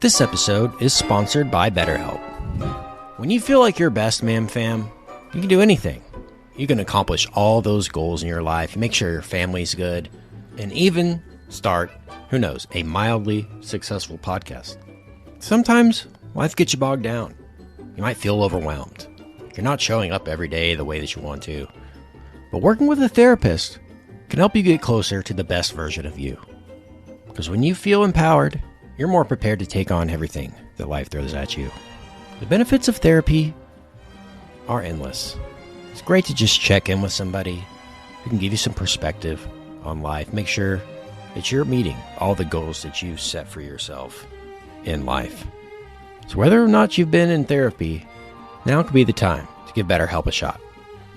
This episode is sponsored by BetterHelp. When you feel like your best, fam, you can do anything. You can accomplish all those goals in your life, make sure your family's good, and even start, who knows, a mildly successful podcast. Sometimes life gets you bogged down. You might feel overwhelmed. You're not showing up every day the way that you want to. But working with a therapist can help you get closer to the best version of you. Because when you feel empowered, you're more prepared to take on everything that life throws at you. The benefits of therapy are endless. It's great to just check in with somebody who can give you some perspective on life. Make sure that you're meeting all the goals that you've set for yourself in life. So whether or not you've been in therapy, now could be the time to give BetterHelp a shot.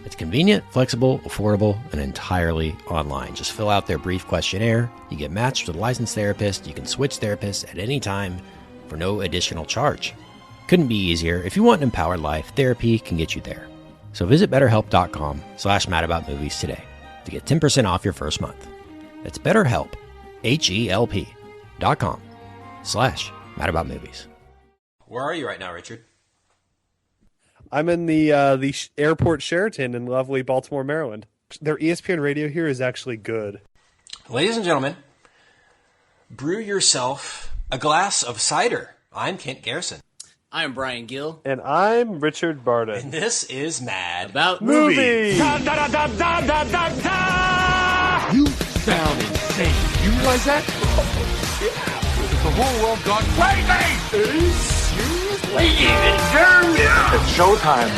It's convenient, flexible, affordable, and entirely online. Just fill out their brief questionnaire. You get matched with a licensed therapist. You can switch therapists at any time for no additional charge. Couldn't be easier. If you want an empowered life, therapy can get you there. So visit BetterHelp.com/madaboutmovies today to get 10% off your first month. That's BetterHelp, HELP.com/madaboutmovies. Where are you right now, Richard? I'm in the airport Sheraton in lovely Baltimore, Maryland. Their ESPN radio here is actually good. Ladies and gentlemen, brew yourself a glass of cider. I'm Kent Garrison. I'm Brian Gill. And I'm Richard Barden. And this is Mad About Movies. You sound insane. You realize that? The whole world gone crazy! It's showtime.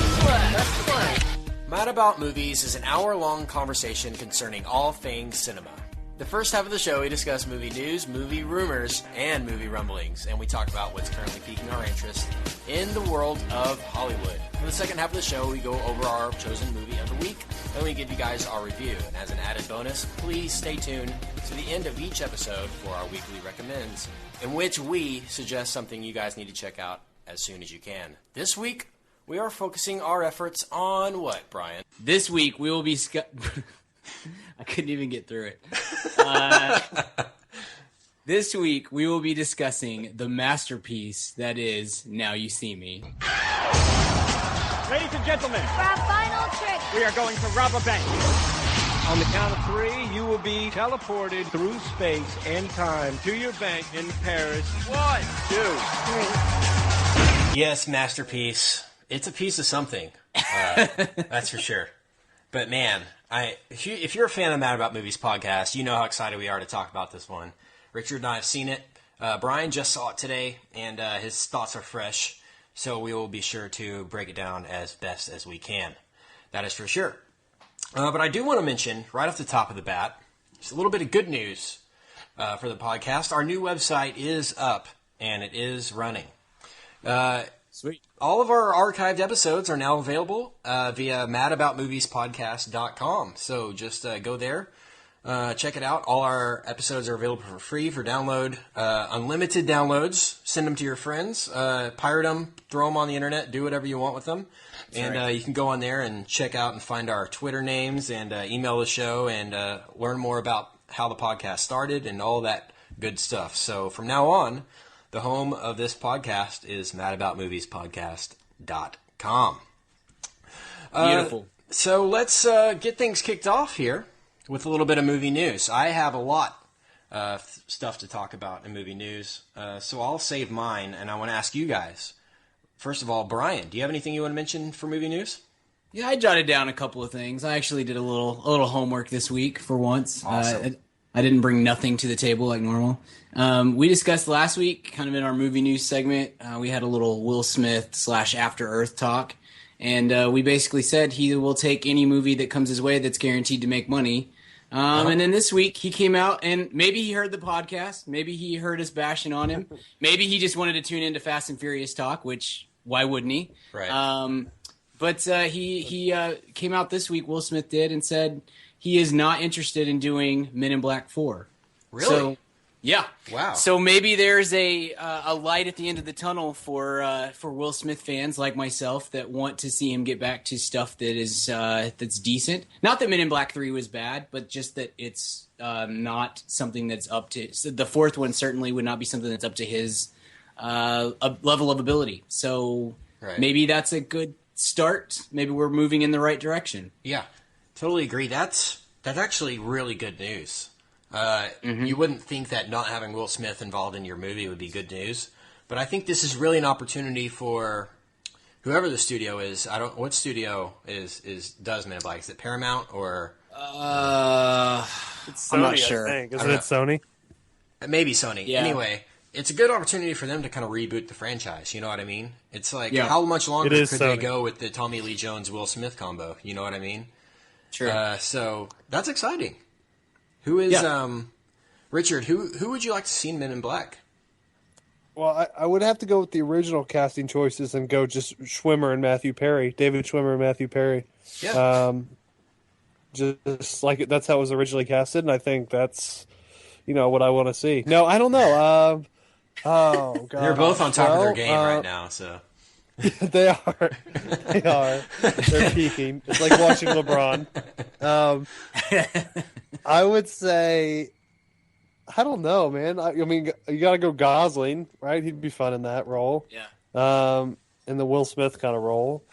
Mad About Movies is an hour-long conversation concerning all things cinema. The first half of the show, we discuss movie news, movie rumors, and movie rumblings, and we talk about what's currently piquing our interest in the world of Hollywood. For the second half of the show, we go over our chosen movie of the week, and we give you guys our review. And as an added bonus, please stay tuned to the end of each episode for our weekly recommends, in which we suggest something you guys need to check out as soon as you can. This week, we are focusing our efforts on what, Brian? This week we will be... I couldn't even get through it. This week we will be discussing the masterpiece that is Now You See Me. Ladies and gentlemen, For our final trick. we are going to rob a bank. On the count of three, you will be teleported through space and time to your bank in Paris. 1, 2, 3. Yes, masterpiece. It's a piece of something. That's for sure. But man, if you're a fan of Mad About Movies podcast, you know how excited we are to talk about this one. Richard and I have seen it. Brian just saw it today, and his thoughts are fresh. So we will be sure to break it down as best as we can. That is for sure. But I do want to mention, right off the top of the bat, just a little bit of good news for the podcast. Our new website is up, and it is running. Sweet. All of our archived episodes are now available via madaboutmoviespodcast.com. So just go there, check it out. All our episodes are available for free for download, unlimited downloads. Send them to your friends, pirate them, throw them on the internet, do whatever you want with them. You can go on there and check out and find our Twitter names and email the show and learn more about how the podcast started and all that good stuff. So from now on, the home of this podcast is madaboutmoviespodcast.com. Beautiful. So let's get things kicked off here with a little bit of movie news. I have a lot of stuff to talk about in movie news, so I'll save mine, and I want to ask you guys. First of all, Brian, do you have anything you want to mention for movie news? Yeah, I jotted down a couple of things. I actually did a little homework this week for once. Awesome. I didn't bring nothing to the table like normal. We discussed last week, kind of in our movie news segment, we had a little Will Smith / After Earth talk. And we basically said he will take any movie that comes his way that's guaranteed to make money. And then this week he came out, and maybe he heard the podcast. Maybe he heard us bashing on him. Maybe he just wanted to tune into Fast and Furious talk, which why wouldn't he? Right. But he came out this week, Will Smith did, and said he is not interested in doing Men in Black 4. Really? So, yeah. Wow. So maybe there's a light at the end of the tunnel for Will Smith fans like myself that want to see him get back to stuff that is that's decent. Not that Men in Black 3 was bad, but just that it's not something that's up to. So the fourth one certainly would not be something that's up to his a level of ability. So Right. maybe that's a good start. Maybe we're moving in the right direction. Yeah, totally agree. That's actually really good news. You wouldn't think that not having Will Smith involved in your movie would be good news, but I think this is really an opportunity for whoever the studio is. What studio does Men in Black? Is it Paramount or It's Sony, I'm not sure. I think. I Isn't don't it Sony? maybe Sony? Yeah. Anyway, it's a good opportunity for them to kind of reboot the franchise. You know what I mean? It's like Yeah. how much longer It is could they Sony. go with the Tommy Lee Jones Will Smith combo? You know what I mean? Sure. So that's exciting. Who is Yeah. Richard? Who would you like to see in Men in Black? Well, I would have to go with the original casting choices and go just Schwimmer and Matthew Perry, David Schwimmer and Matthew Perry. Yeah. Just like that's how it was originally casted, and I think that's what I want to see. No, I don't know. Oh God, They're both on top of their Well, game right now. So They are. They are. They're peaking. It's like watching LeBron. I would say, I don't know, man. I mean, you got to go Gosling, right? He'd be fun in that role. Yeah. In the Will Smith kind of role.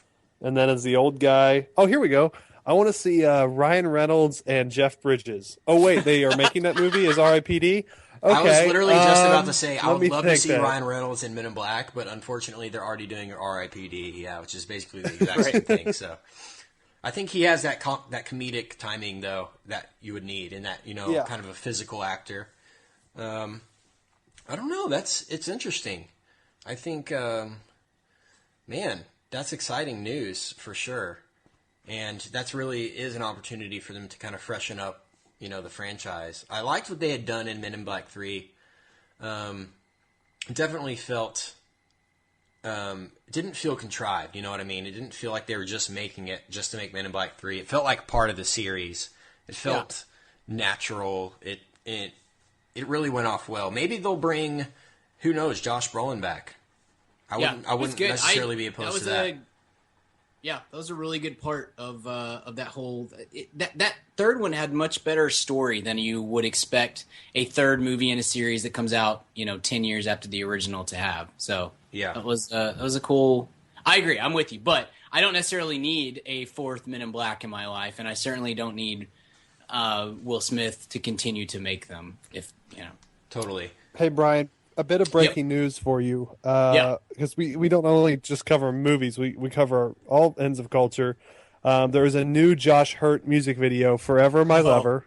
And then as the old guy. Oh, here we go. I want to see Ryan Reynolds and Jeff Bridges. Oh, wait, they are making that movie as R.I.P.D.? Okay. I was literally just about to say I let would me love to think see that. Ryan Reynolds in Men in Black, but unfortunately they're already doing R.I.P.D. Yeah, which is basically the exact same thing. So I think he has that that comedic timing though that you would need in that Yeah. kind of a physical actor. I don't know. It's interesting. I think, man, that's exciting news for sure, and that's really is an opportunity for them to kind of freshen up the franchise. I liked what they had done in Men in Black 3. It definitely felt, it didn't feel contrived, you know what I mean? It didn't feel like they were just making it just to make Men in Black 3. It felt like part of the series. It felt natural. It really went off well. Maybe they'll bring, who knows, Josh Brolin back. I wouldn't good. necessarily be opposed to that. Yeah, that was a really good part of that whole. That third one had much better story than you would expect a third movie in a series that comes out 10 years after the original to have. So Yeah. that was a cool. I agree. I'm with you, but I don't necessarily need a fourth Men in Black in my life, and I certainly don't need Will Smith to continue to make them. If Totally. Hey, Brian, a bit of breaking news for you. Yeah. Because we don't only just cover movies, we cover all ends of culture. There is a new Josh Hurt music video, Forever My Lover.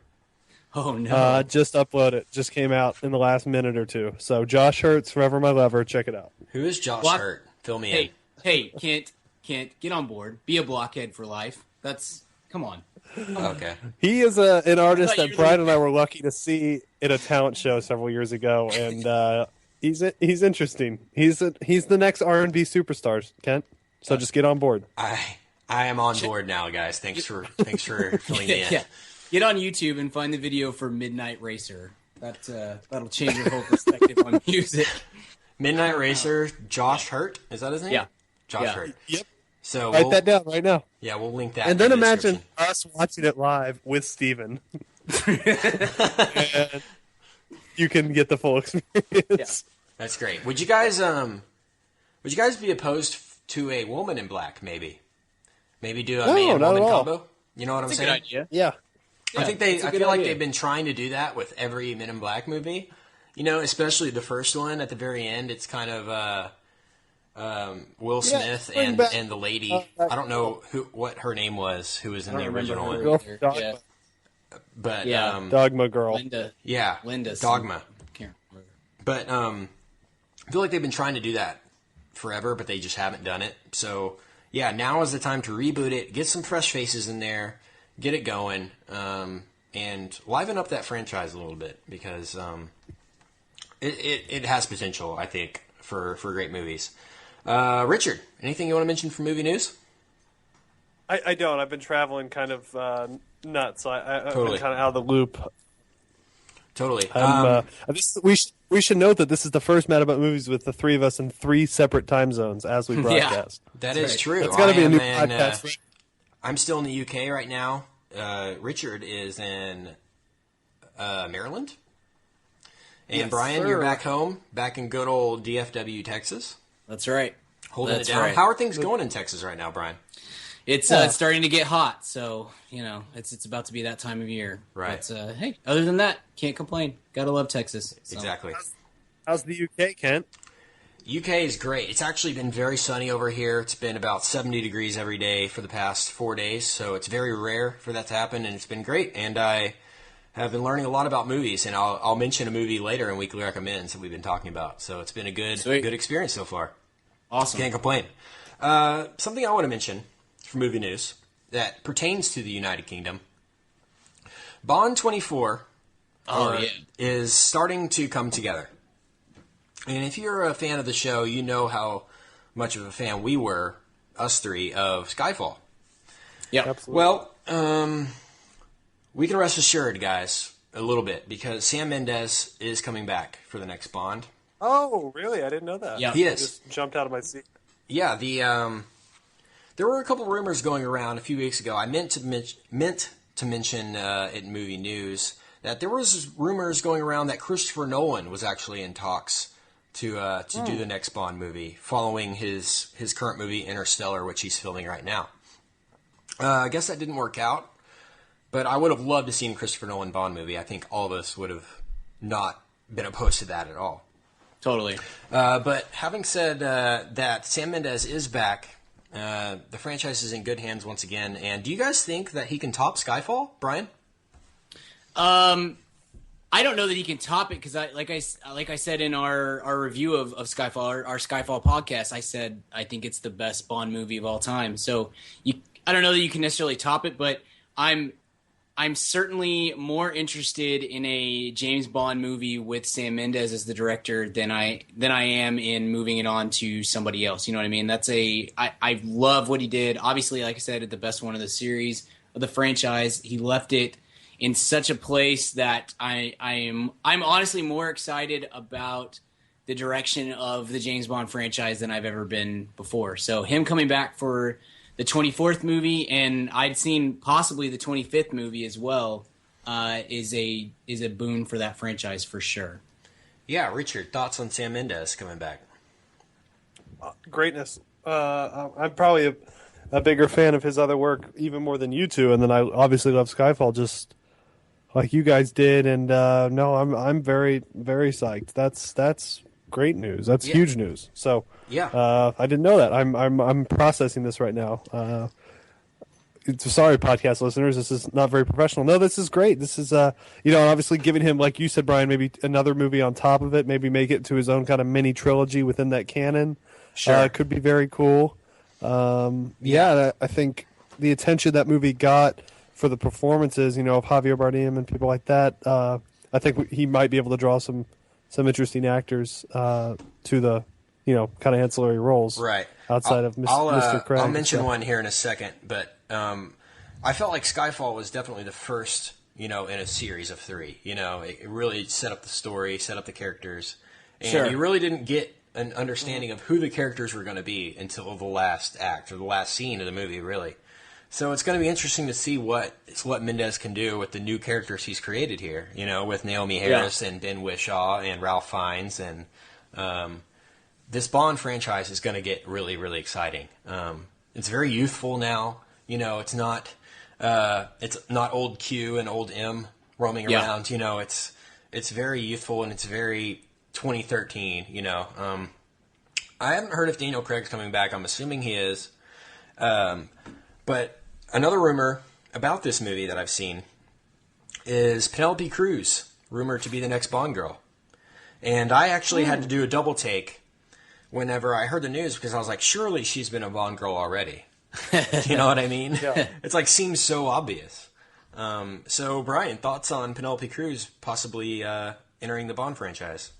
Oh no! Just uploaded. Just came out in the last minute or two. So Josh Hurt's Forever My Lover. Check it out. Who is Josh Block- Hurt? Fill me Hey, can't get on board. Be a blockhead for life. Come on. in. Okay. He is an artist thought that you were Brian gonna- and I were lucky to see at a talent show several years ago, and he's interesting. He's the next R&B superstar, Kent. So just get on board. I am on board now, guys. Thanks for filling me in. Yeah. Get on YouTube and find the video for Midnight Racer. That'll change your whole perspective on music. Midnight Racer, Josh Hurt. Is that his name? Yeah. Josh Yeah. Hurt. Yep. So Write that down right now. Yeah, we'll link that. And then in the imagine description. us watching it live with Steven. And you can get the full experience. That's great. Would you guys be opposed to a Woman in Black? Maybe do a No, man not woman at all. combo. You know what I'm That's a saying? good idea. Yeah. I think it's a I good feel like idea. they've been trying to do that with every Men in Black movie. Especially the first one at the very end. It's kind of Will Smith bring and back- the lady. I don't know what her name was. Who was in the don't remember original her. one? Girl from Dogma. Yeah. But Yeah. Dogma girl. Linda. yeah, Linda. Dogma. Can't remember. But I feel like they've been trying to do that forever, but they just haven't done it. So yeah, now is the time to reboot it, get some fresh faces in there, get it going, and liven up that franchise a little bit because it has potential, I think, for great movies. Richard, anything you want to mention for movie news? I don't. I've been traveling kind of nuts. I've Totally. been kind of out of the loop. Totally. We should note that this is the first Mad About Movies with the three of us in three separate time zones as we broadcast. that is right. true. It's got to be a I new am in, podcast. Right? I'm still in the UK right now. Richard is in Maryland. And Yes, Brian, sir. you're back home, back in good old DFW, Texas, That's right. holding That's it down. right. How are things going in Texas right now, Brian? It's Yeah. it's starting to get hot, so it's about to be that time of year. Right. But hey, other than that, can't complain. Gotta love Texas. So. Exactly. How's the UK, Kent? UK is great. It's actually been very sunny over here. It's been about 70 degrees every day for the past 4 days, so it's very rare for that to happen, and it's been great. And I have been learning a lot about movies, and I'll mention a movie later in Weekly Recommends that we've been talking about. So it's been a Sweet. good experience so far. Awesome. Can't complain. Something I want to mention for movie news that pertains to the United Kingdom. Bond 24 Oh yeah. is starting to come together. And if you're a fan of the show, you know how much of a fan we were, us three, of Skyfall. Yeah. Absolutely. Well, we can rest assured, guys, a little bit, because Sam Mendes is coming back for the next Bond. Oh, really? I didn't know that. Yeah. He I is. just jumped out of my seat. Yeah, there were a couple rumors going around a few weeks ago. I meant to mention in movie news that there was rumors going around that Christopher Nolan was actually in talks to do the next Bond movie, following his current movie Interstellar, which he's filming right now. I guess that didn't work out, but I would have loved to see a Christopher Nolan Bond movie. I think all of us would have not been opposed to that at all. Totally. But having said that, Sam Mendes is back. The franchise is in good hands once again. And do you guys think that he can top Skyfall, Brian? I don't know that he can top it because like I said in our review of Skyfall, our Skyfall podcast, I said I think it's the best Bond movie of all time. So I don't know that you can necessarily top it, but I'm certainly more interested in a James Bond movie with Sam Mendes as the director than I am in moving it on to somebody else. You know what I mean? I love what he did. Obviously, like I said, the best one of the series of the franchise. He left it in such a place that I'm honestly more excited about the direction of the James Bond franchise than I've ever been before. So him coming back for the 24th movie, and I'd seen possibly the 25th movie as well, is a boon for that franchise for sure. Yeah, Richard, thoughts on Sam Mendes coming back? Greatness. I'm probably a bigger fan of his other work, even more than you two, and then I obviously love Skyfall just like you guys did. And no, I'm very, very psyched. That's great news. That's huge news. So Yeah. I didn't know that. I'm processing this right now. Sorry, podcast listeners. This is not very professional. No, this is great. This is obviously giving him, like you said, Brian, maybe another movie on top of it. Maybe make it to his own kind of mini trilogy within that canon. Sure. Could be very cool. I think the attention that movie got for the performances, of Javier Bardem and people like that, I think he might be able to draw some interesting actors to the kind of ancillary roles, Right. outside of Mr. Craig. I'll mention So- one here in a second, but I felt like Skyfall was definitely the first, in a series of three. It really set up the story, set up the characters, and Sure. you really didn't get an understanding of who the characters were going to be until the last act or the last scene of the movie, really. So it's going to be interesting to see what Mendes can do with the new characters he's created here. With Naomi Harris and Ben Whishaw and Ralph Fiennes, and this Bond franchise is going to get really, really exciting. It's very youthful now. It's not old Q and old M roaming around. It's very youthful, and it's very 2013. I haven't heard if Daniel Craig's coming back. I'm assuming he is. But another rumor about this movie that I've seen is Penelope Cruz, rumored to be the next Bond girl. And I actually had to do a double take whenever I heard the news, because I was like, surely she's been a Bond girl already. You know what I mean? Yeah. It's like seems so obvious. So Brian, thoughts on Penelope Cruz possibly entering the Bond franchise?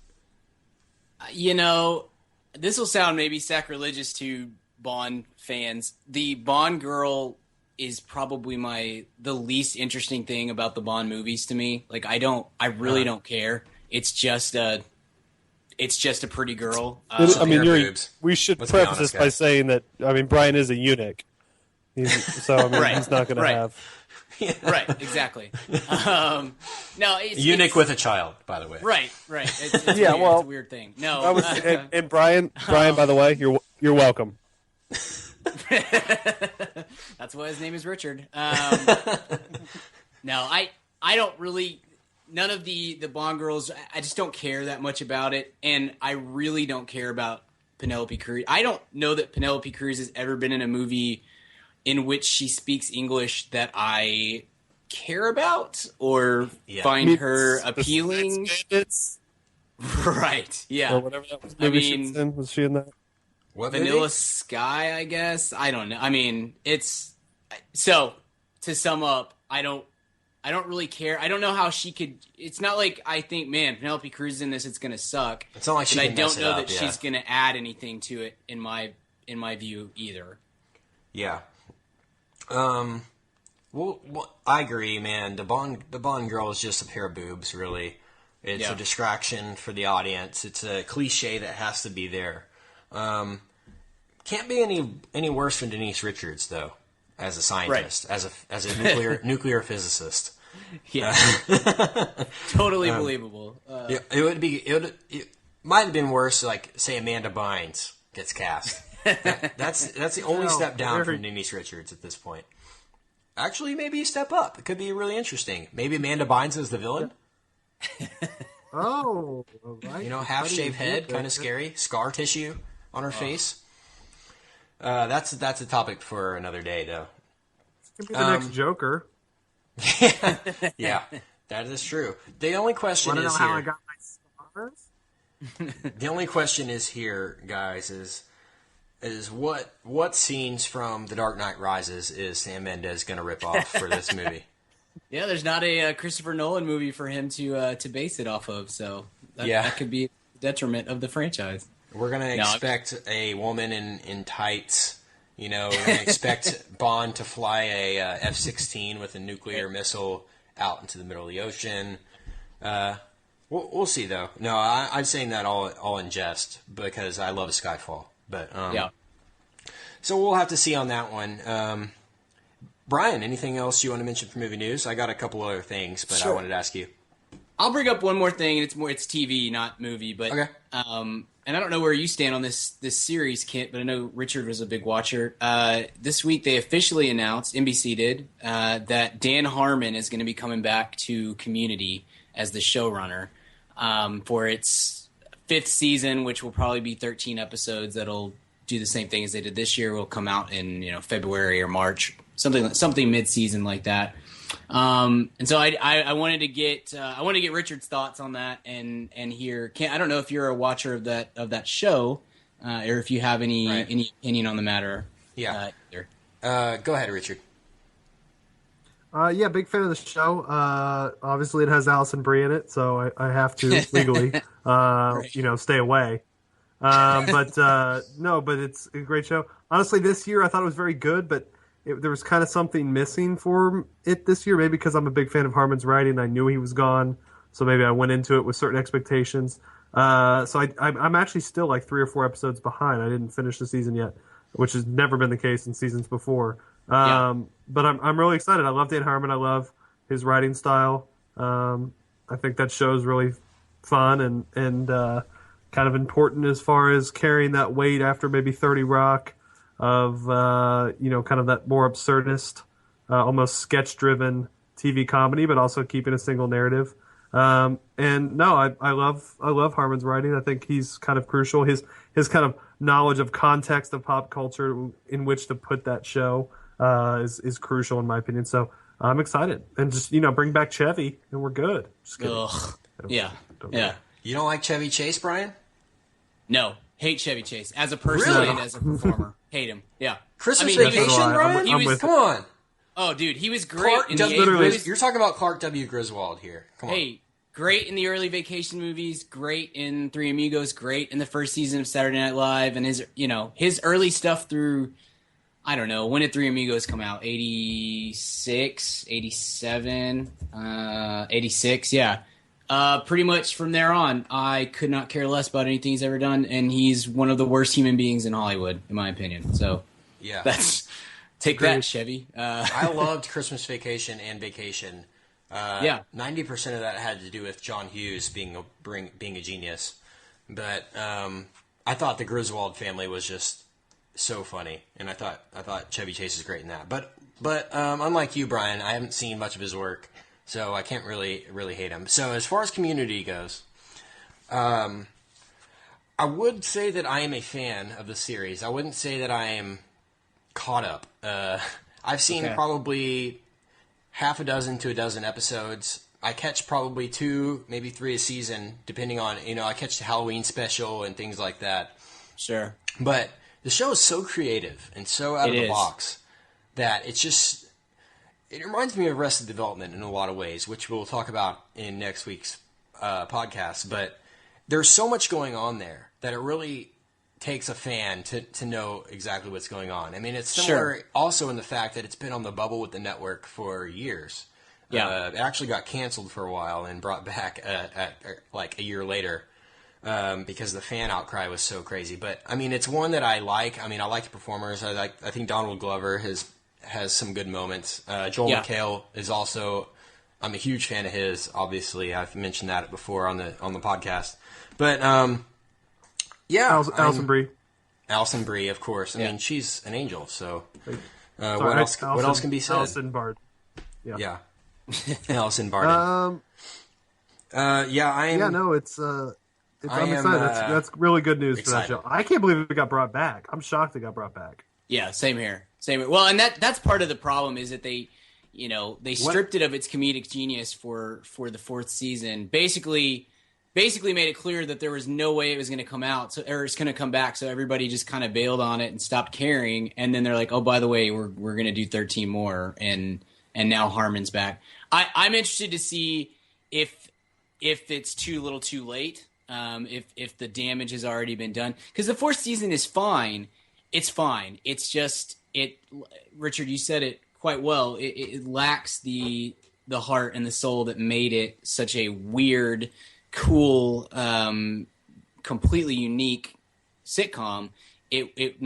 This will sound maybe sacrilegious to Bond fans. The Bond girl is probably the least interesting thing about the Bond movies to me. Like I really don't care. It's just a pretty girl. boobs. We should Let's be preface honest, this by guys. saying that Brian is a eunuch. He's not going to have. Right, exactly. No, Eunuch with a child, by the way. Right. It's Yeah, weird. well, It's a weird thing. No, I was, and Brian, by the way, you're welcome. that's why his name is Richard. No, I don't really. None of the Bond girls. I just don't care that much about it, and I really don't care about Penelope Cruz. I don't know that Penelope Cruz has ever been in a movie in which she speaks English that I care about or find her appealing. Right? Yeah. Or whatever that was. Maybe she was in. Was she in that? What Vanilla movie? Sky, I guess. I don't know. I mean, it's so to sum up, I don't really care. I don't know how she could. It's not like I think, man, Penelope Cruz is in this, it's gonna suck. It's not like she but I can don't mess it know up, that she's gonna add anything to it in my view either. Yeah. Well, I agree, man. The Bond girl is just a pair of boobs, really. It's a distraction for the audience. It's a cliche that has to be there. Can't be any worse than Denise Richards, though, as a scientist, as a nuclear physicist. Yeah, totally believable. Yeah, it might have been worse, like say Amanda Bynes gets cast. That's the only step down from Denise Richards at this point. Actually, maybe a step up. It could be really interesting. Maybe Amanda Bynes is the villain. Oh, right. You know, half-shaved head, kind of scary. Scar tissue on her face. That's a topic for another day, though. Could be the next Joker. Yeah, that is true. The only question Want to know is how here. I got my scars? The only question is here, guys, is what scenes from The Dark Knight Rises is Sam Mendes going to rip off for this movie? Yeah, there's not a Christopher Nolan movie for him to base it off of, so that could be a detriment of the franchise. We're going to expect a woman in tights. You know, we're going to expect Bond to fly a F-16 with a nuclear missile out into the middle of the ocean. We'll see, though. No, I'm saying that all in jest because I love Skyfall. But so we'll have to see on that one. Brian, anything else you want to mention for movie news? I got a couple other things, but I wanted to ask you. I'll bring up one more thing, and it's TV, not movie. But okay. And I don't know where you stand on this series, Kent, but I know Richard was a big watcher. This week they officially announced, NBC did, that Dan Harmon is going to be coming back to Community as the showrunner for its 5th season, which will probably be 13 episodes. That'll do the same thing as they did this year. Will come out in February or March, something mid-season like that. And so I wanted to get Richard's thoughts on that and hear. I don't know if you're a watcher of that show, or if you have any opinion on the matter. Yeah. Go ahead, Richard. Yeah, big fan of the show. Obviously, it has Alison Brie in it, so I have to legally, stay away. But it's a great show. Honestly, this year I thought it was very good, but there was kind of something missing for it this year. Maybe because I'm a big fan of Harmon's writing, I knew he was gone, so maybe I went into it with certain expectations. So I'm actually still like 3 or 4 episodes behind. I didn't finish the season yet, which has never been the case in seasons before. But I'm really excited. I love Dan Harmon. I love his writing style. I think that show's really fun and kind of important as far as carrying that weight after maybe 30 Rock of kind of that more absurdist, almost sketch-driven TV comedy, but also keeping a single narrative. I love Harmon's writing. I think he's kind of crucial. His kind of knowledge of context of pop culture in which to put that show is crucial in my opinion. So I'm excited, and just bring back Chevy, and we're good. Just kidding. Ugh. Yeah. You don't like Chevy Chase, Brian? No, hate Chevy Chase as a person Really? and as a performer. Hate him. Yeah. Christmas So do Vacation, I. Brian? I'm with Come on. Oh, dude, he was great Clark in the W. 80s. You're talking about Clark W. Griswold here. Come on. Hey, great in the early Vacation movies, great in Three Amigos, great in the first season of Saturday Night Live, and his early stuff through, I don't know, when did Three Amigos come out? 86, 87, 86, yeah. Pretty much from there on, I could not care less about anything he's ever done, and he's one of the worst human beings in Hollywood, in my opinion. So Yeah. that's Take that, Chevy. I loved Christmas Vacation and Vacation. Yeah. 90% of that had to do with John Hughes being a genius. But I thought the Griswold family was just so funny, and I thought Chevy Chase is great in that. But unlike you, Brian, I haven't seen much of his work, so I can't really hate him. So as far as Community goes, I would say that I am a fan of the series. I wouldn't say that I am caught up. I've seen probably half a dozen to a dozen episodes. I catch probably 2, maybe 3 a season, depending on, I catch the Halloween special and things like that. Sure. But the show is so creative and so out of the box that it reminds me of Arrested Development in a lot of ways, which we'll talk about in next week's podcast. But there's so much going on there that it really takes a fan to know exactly what's going on. I mean, it's similar also in the fact that it's been on the bubble with the network for years. Yeah. It actually got canceled for a while and brought back like a year later because the fan outcry was so crazy. But, I mean, it's one that I like. I mean, I like the performers. I think Donald Glover has some good moments. Joel McHale is also – I'm a huge fan of his, obviously. I've mentioned that before on the podcast. But, Alison Brie. Alison Brie, of course. I mean, she's an angel, so what else can be said? Alison Bard. Yeah. Alison Barden. I am. Yeah, no, I'm excited. That's really good news for that show. I can't believe it got brought back. I'm shocked it got brought back. Yeah, same here. Well, and that's part of the problem is that they stripped it of its comedic genius for the 4th season. Basically made it clear that there was no way it was going to come out, or it's going to come back. So everybody just kind of bailed on it and stopped caring. And then they're like, oh, by the way, we're going to do 13 more, and now Harmon's back. I'm interested to see if it's too little too late, if the damage has already been done. Because the 4th season is fine. It's fine. It's just Richard, you said it quite well. It lacks the heart and the soul that made it such a weird, cool, completely unique sitcom. It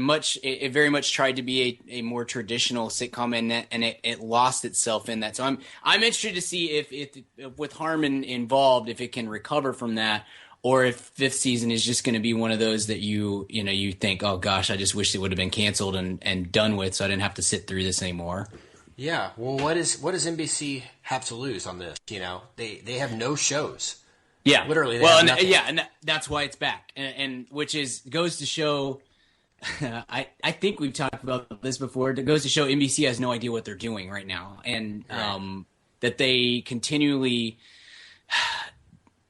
very much tried to be a more traditional sitcom, and it lost itself in that. So I'm interested to see if with Harmon involved, if it can recover from that, or if 5th season is just going to be one of those that you think, oh gosh, I just wish it would have been canceled and done with, so I didn't have to sit through this anymore. Yeah. Well, what does NBC have to lose on this? They have no shows. Yeah. Literally. And that's why it's back, and which goes to show. I think we've talked about this before. It goes to show NBC has no idea what they're doing right now, and that they continually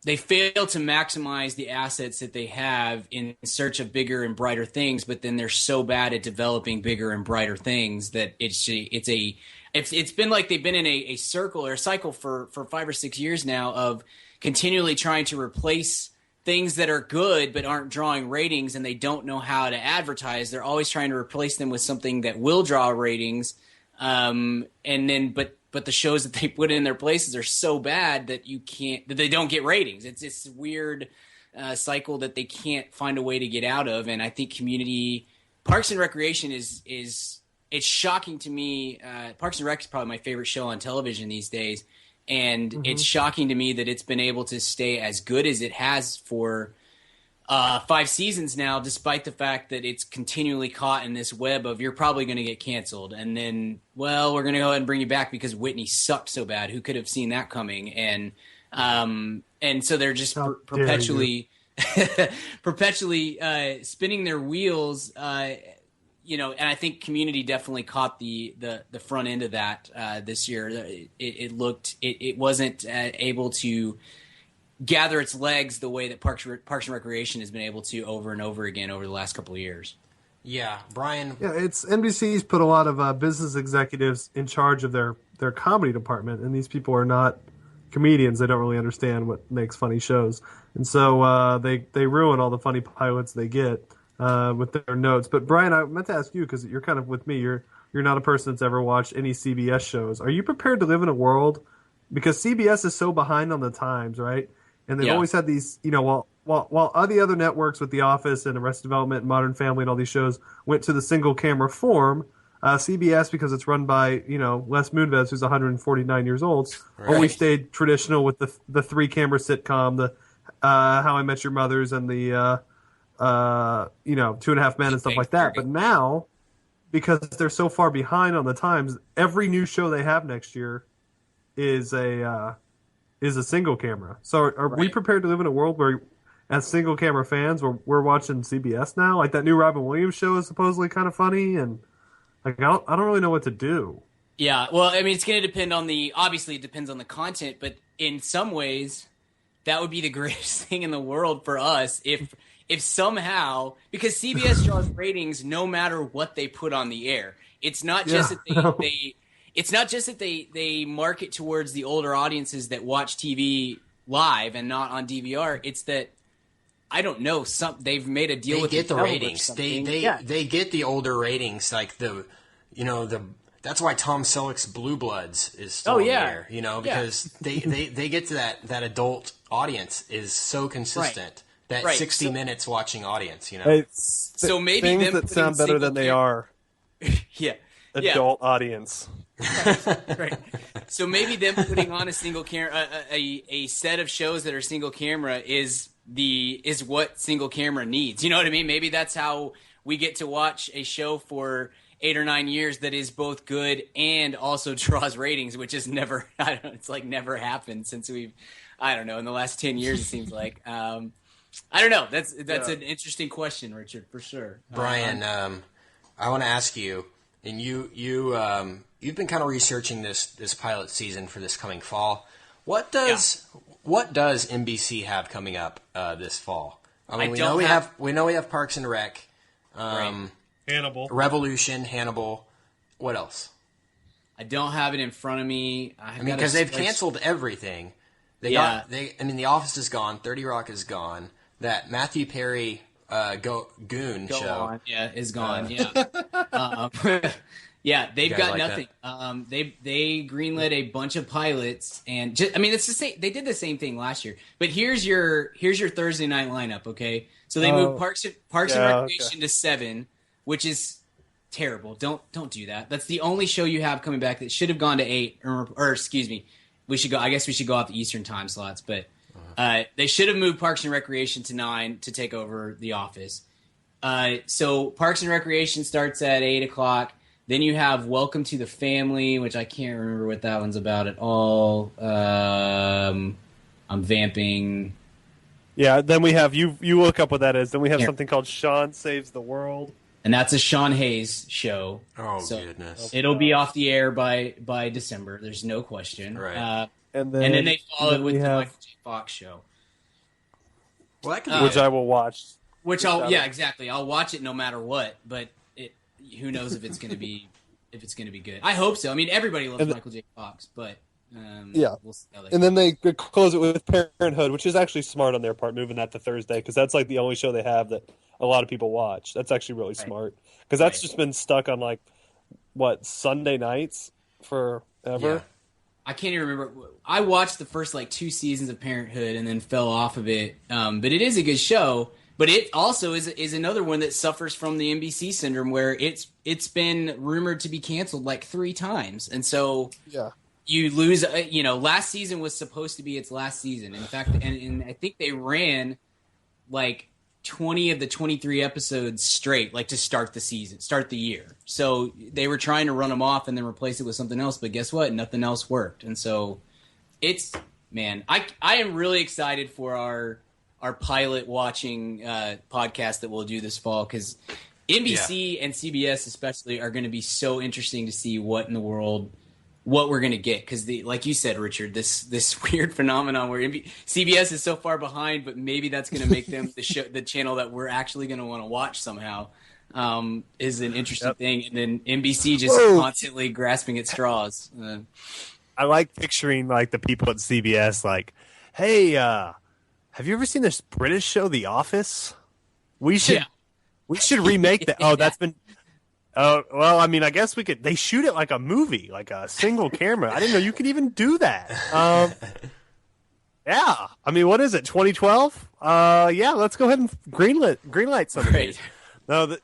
they fail to maximize the assets that they have in search of bigger and brighter things. But then they're so bad at developing bigger and brighter things that it's been like they've been in a circle or a cycle for 5 or 6 years now of continually trying to replace things that are good but aren't drawing ratings, and they don't know how to advertise. They're always trying to replace them with something that will draw ratings, but the shows that they put in their places are so bad that they don't get ratings. It's this weird cycle that they can't find a way to get out of. And I think Parks and Recreation is it's shocking to me. Parks and Rec is probably my favorite show on television these days. And it's shocking to me that it's been able to stay as good as it has for 5 seasons now, despite the fact that it's continually caught in this web of you're probably going to get canceled. And then, well, we're going to go ahead and bring you back because Whitney sucked so bad. Who could have seen that coming? And so they're just perpetually spinning their wheels, and I think Community definitely caught the front end of that this year. It wasn't able to gather its legs the way that Parks and Recreation has been able to over and over again over the last couple of years. Yeah, Brian. Yeah, it's NBC's put a lot of business executives in charge of their comedy department, and these people are not comedians. They don't really understand what makes funny shows, and so they ruin all the funny pilots they get with their notes. But Brian, I meant to ask you, because you're kind of with me. You're not a person that's ever watched any CBS shows. Are you prepared to live in a world, because CBS is so behind on the times, right? And they've always had these, while all the other networks with The Office and Arrested Development and Modern Family and all these shows went to the single camera form, CBS, because it's run by Les Moonves, who's 149 years old, always stayed traditional with the 3-camera sitcom, the How I Met Your Mothers, and the 2.5 Men and stuff like that. But now, because they're so far behind on the times, every new show they have next year is a single camera. So are we prepared to live in a world where, as single camera fans, we're watching CBS now? Like, that new Robin Williams show is supposedly kind of funny, and like I don't really know what to do. Yeah, well, I mean, it's going to depend on obviously it depends on the content, but in some ways, that would be the greatest thing in the world for us if somehow, because CBS draws ratings no matter what they put on the air. It's not just that it's not just that they market towards the older audiences that watch TV live and not on DVR. It's that, I don't know, they've made a deal with the ratings. They get the older ratings, like that's why Tom Selleck's Blue Bloods is still on the air, because they get to that adult audience is so consistent. That 60 minutes watching audience, So maybe things that sound better than they are. Adult audience. Right. So maybe them putting on a single camera, a set of shows that are single camera is what single camera needs. You know what I mean? Maybe that's how we get to watch a show for 8 or 9 years that is both good and also draws ratings, which is never, it's like never happened since in the last 10 years, it seems like. I don't know. That's an interesting question, Richard, for sure. Brian, I want to ask you, and you've been kind of researching this pilot season for this coming fall. What does NBC have coming up this fall? I mean, we know we have Parks and Rec, Hannibal, Revolution, Hannibal. What else? I don't have it in front of me. Because they've canceled everything. The Office is gone. 30 Rock is gone. That Matthew Perry Goon show is gone. They've got nothing. They greenlit a bunch of pilots, and it's the same. They did the same thing last year. But here's your Thursday night lineup. Okay, so they moved Parks and Recreation to 7, which is terrible. Don't do that. That's the only show you have coming back that should have gone to 8. Or excuse me, we should go. I guess we should go off the Eastern time slots, but. They should have moved Parks and Recreation to 9 to take over The Office. So Parks and Recreation starts at 8 o'clock. Then you have Welcome to the Family, which I can't remember what that one's about at all. I'm vamping. Yeah, then we have, you look up what that is. Then we have something called Sean Saves the World. And that's a Sean Hayes show. Oh, goodness. It'll be off the air by December. There's no question. Right. And then they followed with the Michael J. Fox show. Well, that could which I will watch. Exactly. I'll watch it no matter what. But who knows if it's going to be good? I hope so. I mean, everybody loves Michael J. Fox, but we'll see how then they close it with Parenthood, which is actually smart on their part, moving that to Thursday, because that's like the only show they have that a lot of people watch. That's actually really smart, because that's just been stuck on Sunday nights forever. Yeah. I can't even remember. I watched the first 2 seasons of Parenthood and then fell off of it. But it is a good show. But it also is another one that suffers from the NBC syndrome, where it's been rumored to be canceled 3 times, and so you lose. Last season was supposed to be its last season. In fact, and I think they ran 20 of the 23 episodes straight, to start the year. So they were trying to run them off and then replace it with something else. But guess what? Nothing else worked. And so I am really excited for our pilot watching podcast that we'll do this fall, because NBC and CBS especially are going to be so interesting to see what in the world what we're going to get, because like you said, Richard, this weird phenomenon where CBS is so far behind, but maybe that's going to make them the channel that we're actually going to want to watch somehow, is an interesting thing. And then NBC just constantly grasping at straws. I like picturing the people at CBS hey, have you ever seen this British show, The Office? We should remake that. Oh, that's been. Oh, well, I mean, I guess we could. They shoot it like a movie, like a single camera. I didn't know you could even do that. Yeah. I mean, what is it? 2012? Yeah. Let's go ahead and greenlight some of these. No,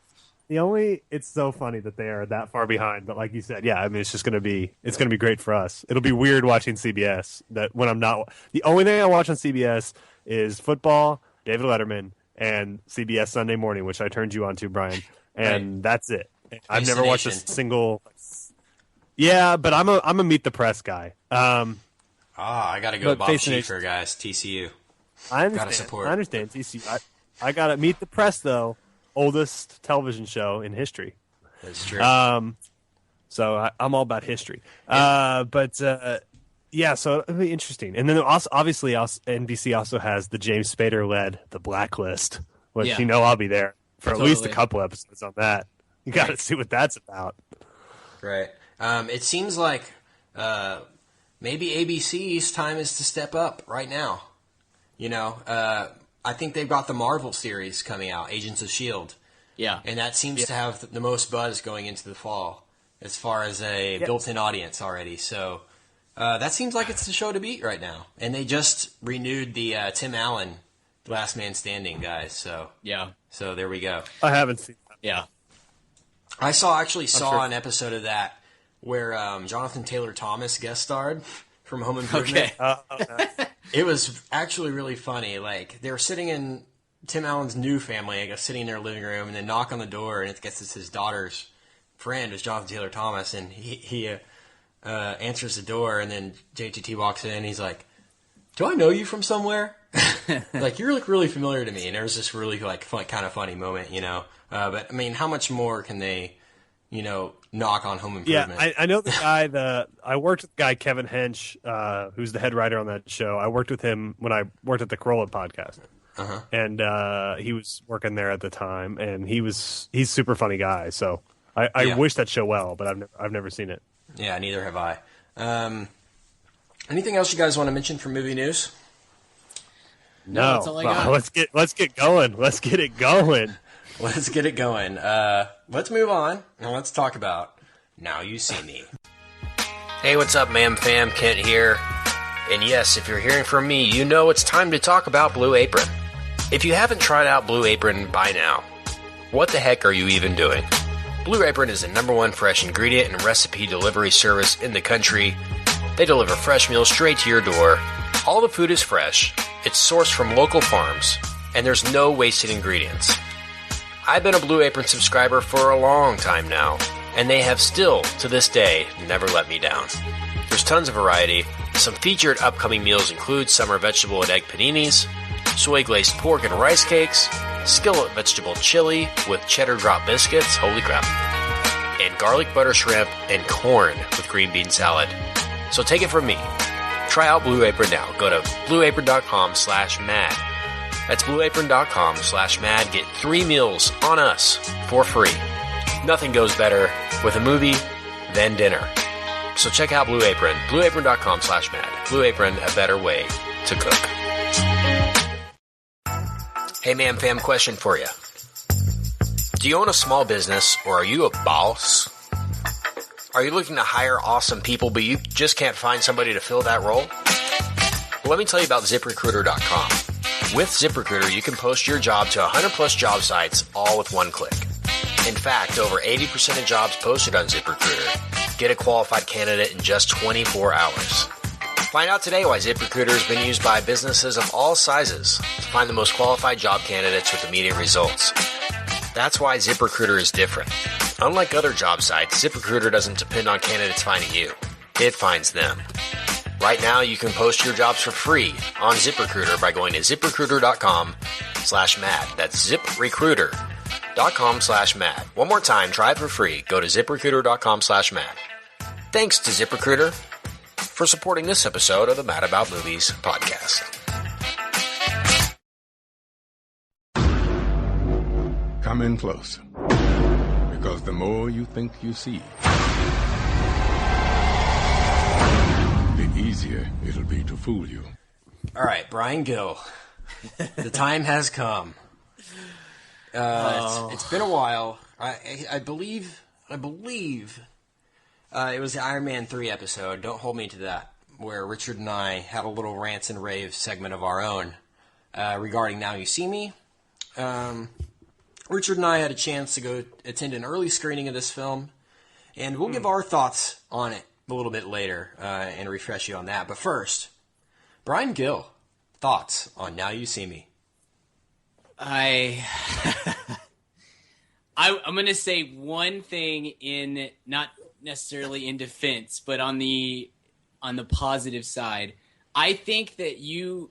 It's so funny that they are that far behind, but like you said, yeah, I mean, it's going to be great for us. It'll be weird watching CBS that when I'm not, the only thing I watch on CBS is football, David Letterman, and CBS Sunday Morning, which I turned you on to, Brian, and that's it. I've never watched a single. Yeah, but I'm a Meet the Press guy. I got to go Bob Schieffer, guys, TCU. I understand. Gotta support. I understand TCU. I got to Meet the Press, though. Oldest television show in history. That's true. So I'm all about history. Yeah, so it'll be interesting. And then also, obviously, NBC also has the James Spader-led The Blacklist, which I'll be there for at least a couple episodes on that. You got to see what that's about. Right. It seems like maybe ABC's time is to step up right now. I think they've got the Marvel series coming out, Agents of S.H.I.E.L.D. Yeah. And that seems to have the most buzz going into the fall as far as a built-in audience already. So that seems like it's the show to beat right now. And they just renewed the Tim Allen Last Man Standing guys. So So there we go. I haven't seen that. Yeah. I saw an episode of that where Jonathan Taylor Thomas guest starred from Home Improvement. Okay. It was actually really funny. Like, they were sitting in Tim Allen's new family, I guess, sitting in their living room, and they knock on the door, and it's his daughter's friend, is Jonathan Taylor Thomas, and he answers the door, and then JTT walks in, and he's like, "Do I know you from somewhere?" Like, you look really familiar to me. And there was this really kind of funny moment, But I mean, how much more can they, knock on Home Improvement? Yeah, I know the guy. I worked with the guy Kevin Hench, who's the head writer on that show. I worked with him when I worked at the Corolla podcast, and he was working there at the time. And he's a super funny guy. So I wish that show well, but I've never seen it. Yeah, neither have I. Anything else you guys want to mention from movie news? No, that's all I got. Let's get going. Let's get it going. Let's get it going. Let's move on and let's talk about Now You See Me. Hey, what's up, Ma'am Fam? Kent here. And yes, if you're hearing from me, you know it's time to talk about Blue Apron. If you haven't tried out Blue Apron by now, what the heck are you even doing? Blue Apron is the #1 fresh ingredient and recipe delivery service in the country. They deliver fresh meals straight to your door. All the food is fresh. It's sourced from local farms, and there's no wasted ingredients. I've been a Blue Apron subscriber for a long time now, and they have still, to this day, never let me down. There's tons of variety. Some featured upcoming meals include summer vegetable and egg paninis, soy-glazed pork and rice cakes, skillet vegetable chili with cheddar drop biscuits, holy crap, and garlic butter shrimp and corn with green bean salad. So take it from me. Try out Blue Apron now. Go to blueapron.com/mad. That's blueapron.com/mad. Get 3 meals on us for free. Nothing goes better with a movie than dinner. So check out Blue Apron. blueapron.com/mad. Blue Apron, a better way to cook. Hey, Ma'am Fam, question for you. Do you own a small business, or are you a boss? Are you looking to hire awesome people, but you just can't find somebody to fill that role? Well, let me tell you about ZipRecruiter.com. With ZipRecruiter, you can post your job to 100+ job sites, all with one click. In fact, over 80% of jobs posted on ZipRecruiter get a qualified candidate in just 24 hours. Find out today why ZipRecruiter has been used by businesses of all sizes to find the most qualified job candidates with immediate results. That's why ZipRecruiter is different. Unlike other job sites, ZipRecruiter doesn't depend on candidates finding you. It finds them. Right now, you can post your jobs for free on ZipRecruiter by going to ZipRecruiter.com/mad. That's ZipRecruiter.com/mad. One more time, try it for free. Go to ZipRecruiter.com/mad. Thanks to ZipRecruiter for supporting this episode of the Mad About Movies podcast. Come in close, because the more you think you see, the easier it'll be to fool you. All right, Brian Gill. The time has come. It's been a while. I believe it was the Iron Man 3 episode, don't hold me to that, where Richard and I had a little rants and raves segment of our own regarding Now You See Me. Richard and I had a chance to go attend an early screening of this film, and we'll give our thoughts on it a little bit later and refresh you on that. But first, Brian Gill, thoughts on Now You See Me? I'm going to say one thing in not necessarily in defense, but on the positive side. I think that you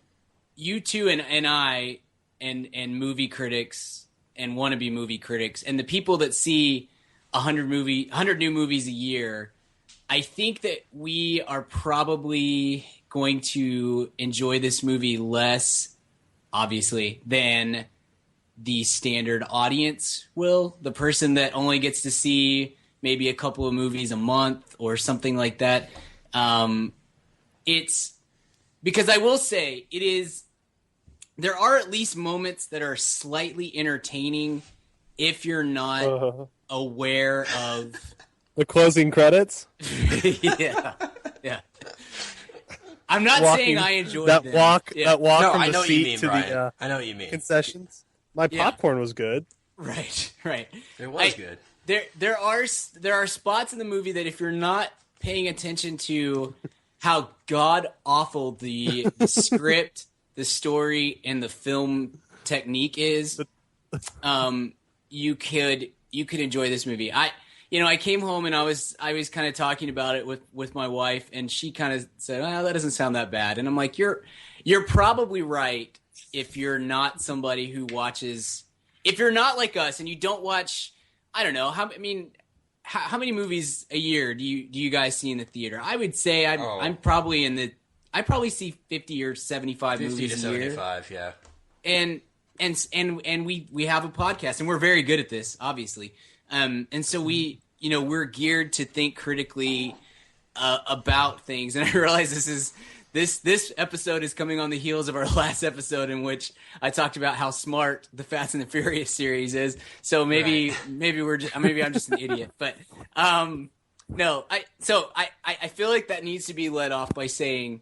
two and I and movie critics and wannabe movie critics and the people that see 100 new movies a year, I think that we are probably going to enjoy this movie less, obviously, than the standard audience will. The person that only gets to see maybe a couple of movies a month or something like that. It's because I will say there are at least moments that are slightly entertaining if you're not aware of the closing credits. yeah. I'm not saying I enjoyed that them. walk. Yeah. That walk No, from I the know what seat you mean, to Brian. the I know what you mean. concessions. My popcorn was good. Right. It was good. There are spots in the movie that if you're not paying attention to how god awful the script, the story, and the film technique is, you could enjoy this movie. I came home and I was kind of talking about it with my wife, and she kind of said, "Oh, that doesn't sound that bad." And I'm like, "You're probably right if you're not somebody who watches, if you're not like us and you don't watch, I don't know, how many movies a year do you guys see in the theater?" I would say I'm probably I probably see 50 or 75 50 movies to a year. 75, yeah. And we have a podcast, and we're very good at this, obviously. And so we're geared to think critically about things. And I realize this episode is coming on the heels of our last episode, in which I talked about how smart the Fast and the Furious series is. So maybe I'm just an idiot. But no, I feel like that needs to be led off by saying,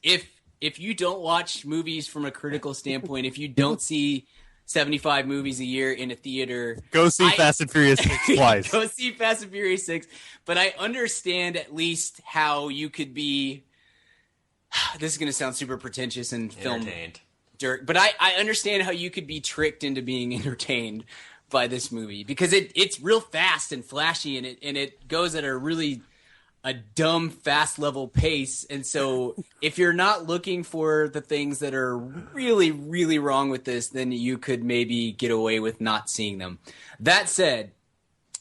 if you don't watch movies from a critical standpoint, if you don't see 75 movies a year in a theater, go see Fast and Furious 6 twice. Go see Fast and Furious 6. But I understand at least how you could be. This is going to sound super pretentious and film dirt, but I understand how you could be tricked into being entertained by this movie, because it's real fast and flashy, and it goes at a dumb fast level pace. And so if you're not looking for the things that are really, really wrong with this, then you could maybe get away with not seeing them. That said,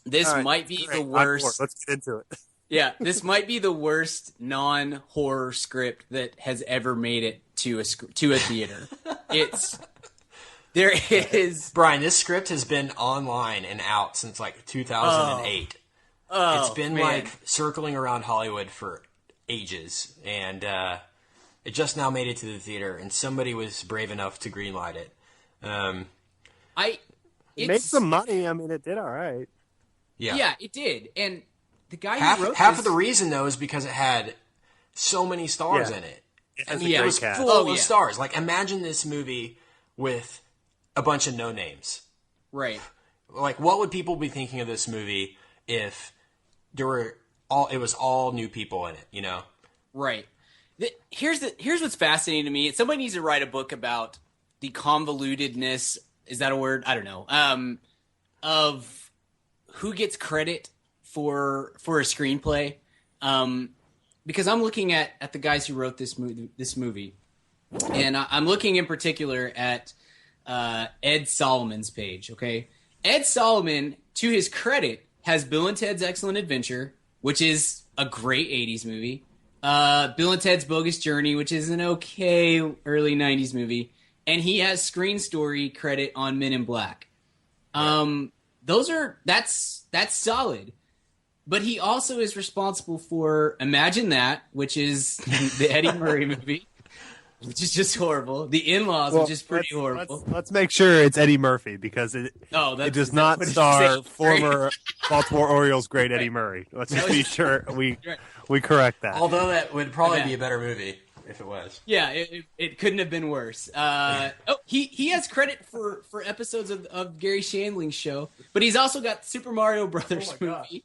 this might be the worst. Let's get into it. Yeah, this might be the worst non-horror script that has ever made it to a theater. There is Brian, this script has been online and out since like 2008. It's been like circling around Hollywood for ages, and it just now made it to the theater, and somebody was brave enough to greenlight it. It made some money. I mean, it did all right. Yeah, it did. And the guy who wrote half of the reason, though, is because it had so many stars in it. It was full of stars. Like, imagine this movie with a bunch of no names. Right. Like, what would people be thinking of this movie if it was all new people in it, you know? Right. Here's what's fascinating to me. Somebody needs to write a book about the convolutedness, is that a word? I don't know. Of who gets credit for a screenplay. Because I'm looking at the guys who wrote this movie. And I'm looking in particular at Ed Solomon's page, okay? Ed Solomon, to his credit, has Bill and Ted's Excellent Adventure, which is a great 80s movie. Bill and Ted's Bogus Journey, which is an okay early 90s movie. And he has Screen Story credit on Men in Black. That's solid. But he also is responsible for Imagine That, which is the Eddie Murray movie, which is just horrible. The In-Laws, which is pretty horrible. Let's make sure it's Eddie Murphy, because it does not star former Baltimore Orioles great Eddie Murray. Let's just be sure we correct that. Although that would probably be a better movie. if it was. Yeah, it couldn't have been worse. He has credit for episodes of Gary Shandling's show, but he's also got Super Mario Brothers movie,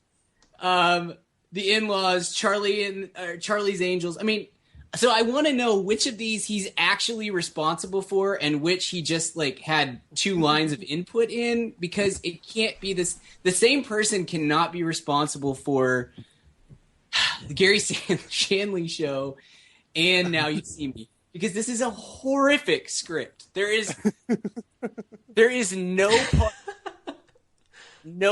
The In-Laws, Charlie's Angels. I mean, so I want to know which of these he's actually responsible for and which he just like had 2 lines of input in, because it can't be this. The same person cannot be responsible for the Gary Shandling show and Now You See Me, because this is a horrific script. There is no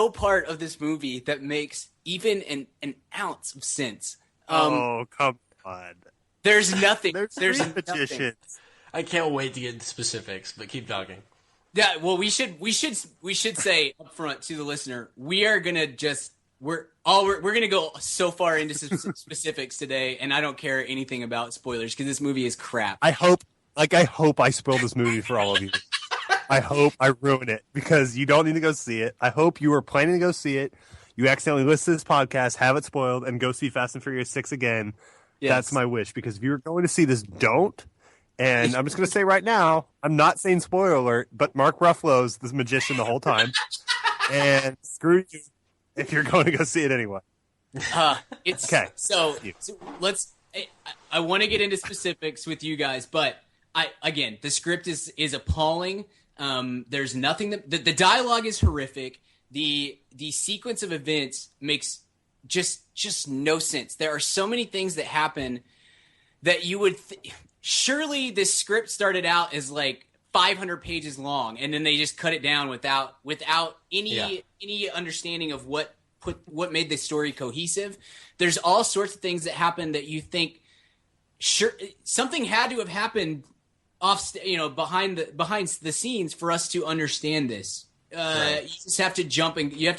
part of this movie that makes even an ounce of sense. Oh, come on. There's nothing. There's magicians. I can't wait to get into specifics, but keep talking. Yeah, well, we should say up front to the listener, we are gonna we're gonna go so far into specifics today, and I don't care anything about spoilers because this movie is crap. I hope I spoil this movie for all of you. I hope I ruin it because you don't need to go see it. I hope you were planning to go see it. You accidentally listen to this podcast, have it spoiled, and go see Fast and Furious 6 again. Yes. That's my wish, because if you're going to see this, don't. And I'm just going to say right now, I'm not saying spoiler alert, but Mark Ruffalo's this magician the whole time. And screw you if you're going to go see it anyway. It's okay. So let's. I want to get into specifics with you guys, but again, the script is appalling. There's nothing that the dialogue is horrific. The sequence of events makes just no sense. There are so many things that happen that you would surely this script started out as like 500 pages long, and then they just cut it down without any understanding of what made the story cohesive. There's all sorts of things that happen that you think something had to have happened behind the scenes for us to understand this. Right. You just have to jump and you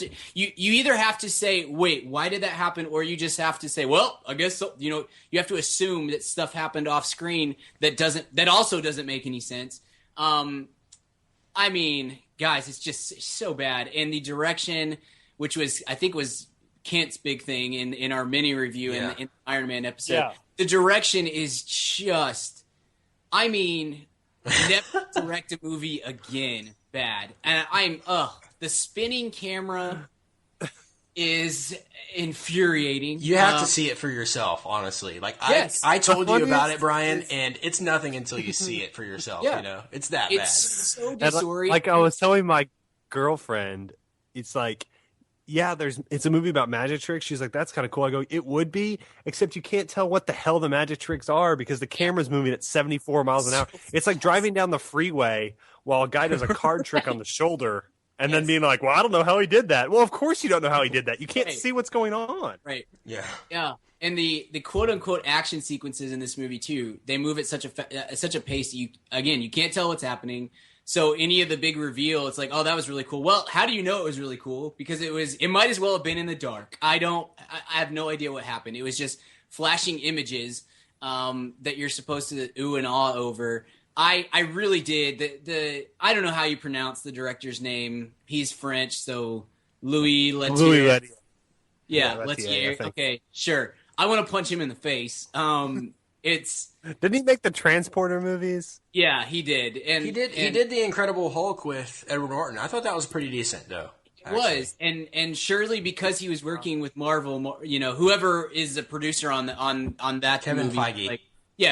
either have to say, wait, why did that happen? Or you just have to say, well, I guess so. You have to assume that stuff happened off screen that also doesn't make any sense. I mean, guys, it's just so bad. And the direction, which I think was Kent's big thing in our mini review in the Iron Man episode, the direction is just, I mean, never direct a movie again. Bad. And the spinning camera is infuriating. You have to see it for yourself, honestly. Like yes. I told you about it, Brian, and it's nothing until you see it for yourself. Yeah. It's that bad. It's so disorienting. Like I was telling my girlfriend, it's like, it's a movie about magic tricks. She's like, that's kind of cool. I go, it would be, except you can't tell what the hell the magic tricks are because the camera's moving at 74 miles an hour. It's like driving down the freeway while a guy does a card trick on the shoulder and then being like, well, I don't know how he did that. Well, of course you don't know how he did that. You can't see what's going on. Right. Yeah. Yeah. And the quote unquote action sequences in this movie too, they move at such a pace that you can't tell what's happening. So any of the big reveal, it's like, oh, that was really cool. Well, how do you know it was really cool? Because it might as well have been in the dark. I have no idea what happened. It was just flashing images that you're supposed to ooh and ah over. I really did. I don't know how you pronounce the director's name. He's French, so Louis Leterrier. Louis Leterrier. Yeah, Leterrier. Okay, sure. I want to punch him in the face. Didn't he make the Transporter movies? Yeah, he did. And he did the Incredible Hulk with Edward Norton. I thought that was pretty decent, though. It was, and surely because he was working with Marvel, whoever is a producer on that Kevin movie, Feige.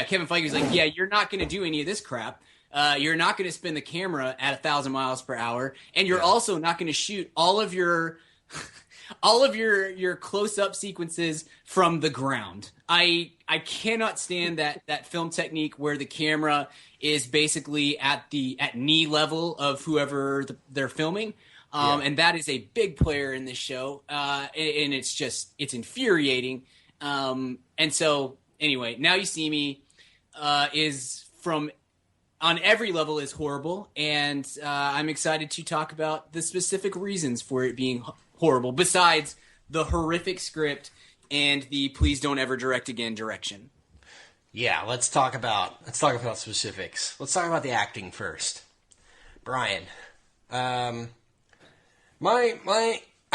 Kevin Feige was like, yeah, you're not going to do any of this crap. You're not going to spin the camera at 1,000 miles per hour, and you're also not going to shoot all of your close-up sequences from the ground. I cannot stand that film technique where the camera is basically at knee level of whoever they're filming. And that is a big player in this show. And it's infuriating. And so anyway, Now You See Me is on every level is horrible. And I'm excited to talk about the specific reasons for it being horrible, besides the horrific script and the please don't ever direct again direction. Yeah, let's talk about specifics. Let's talk about the acting first. Brian, I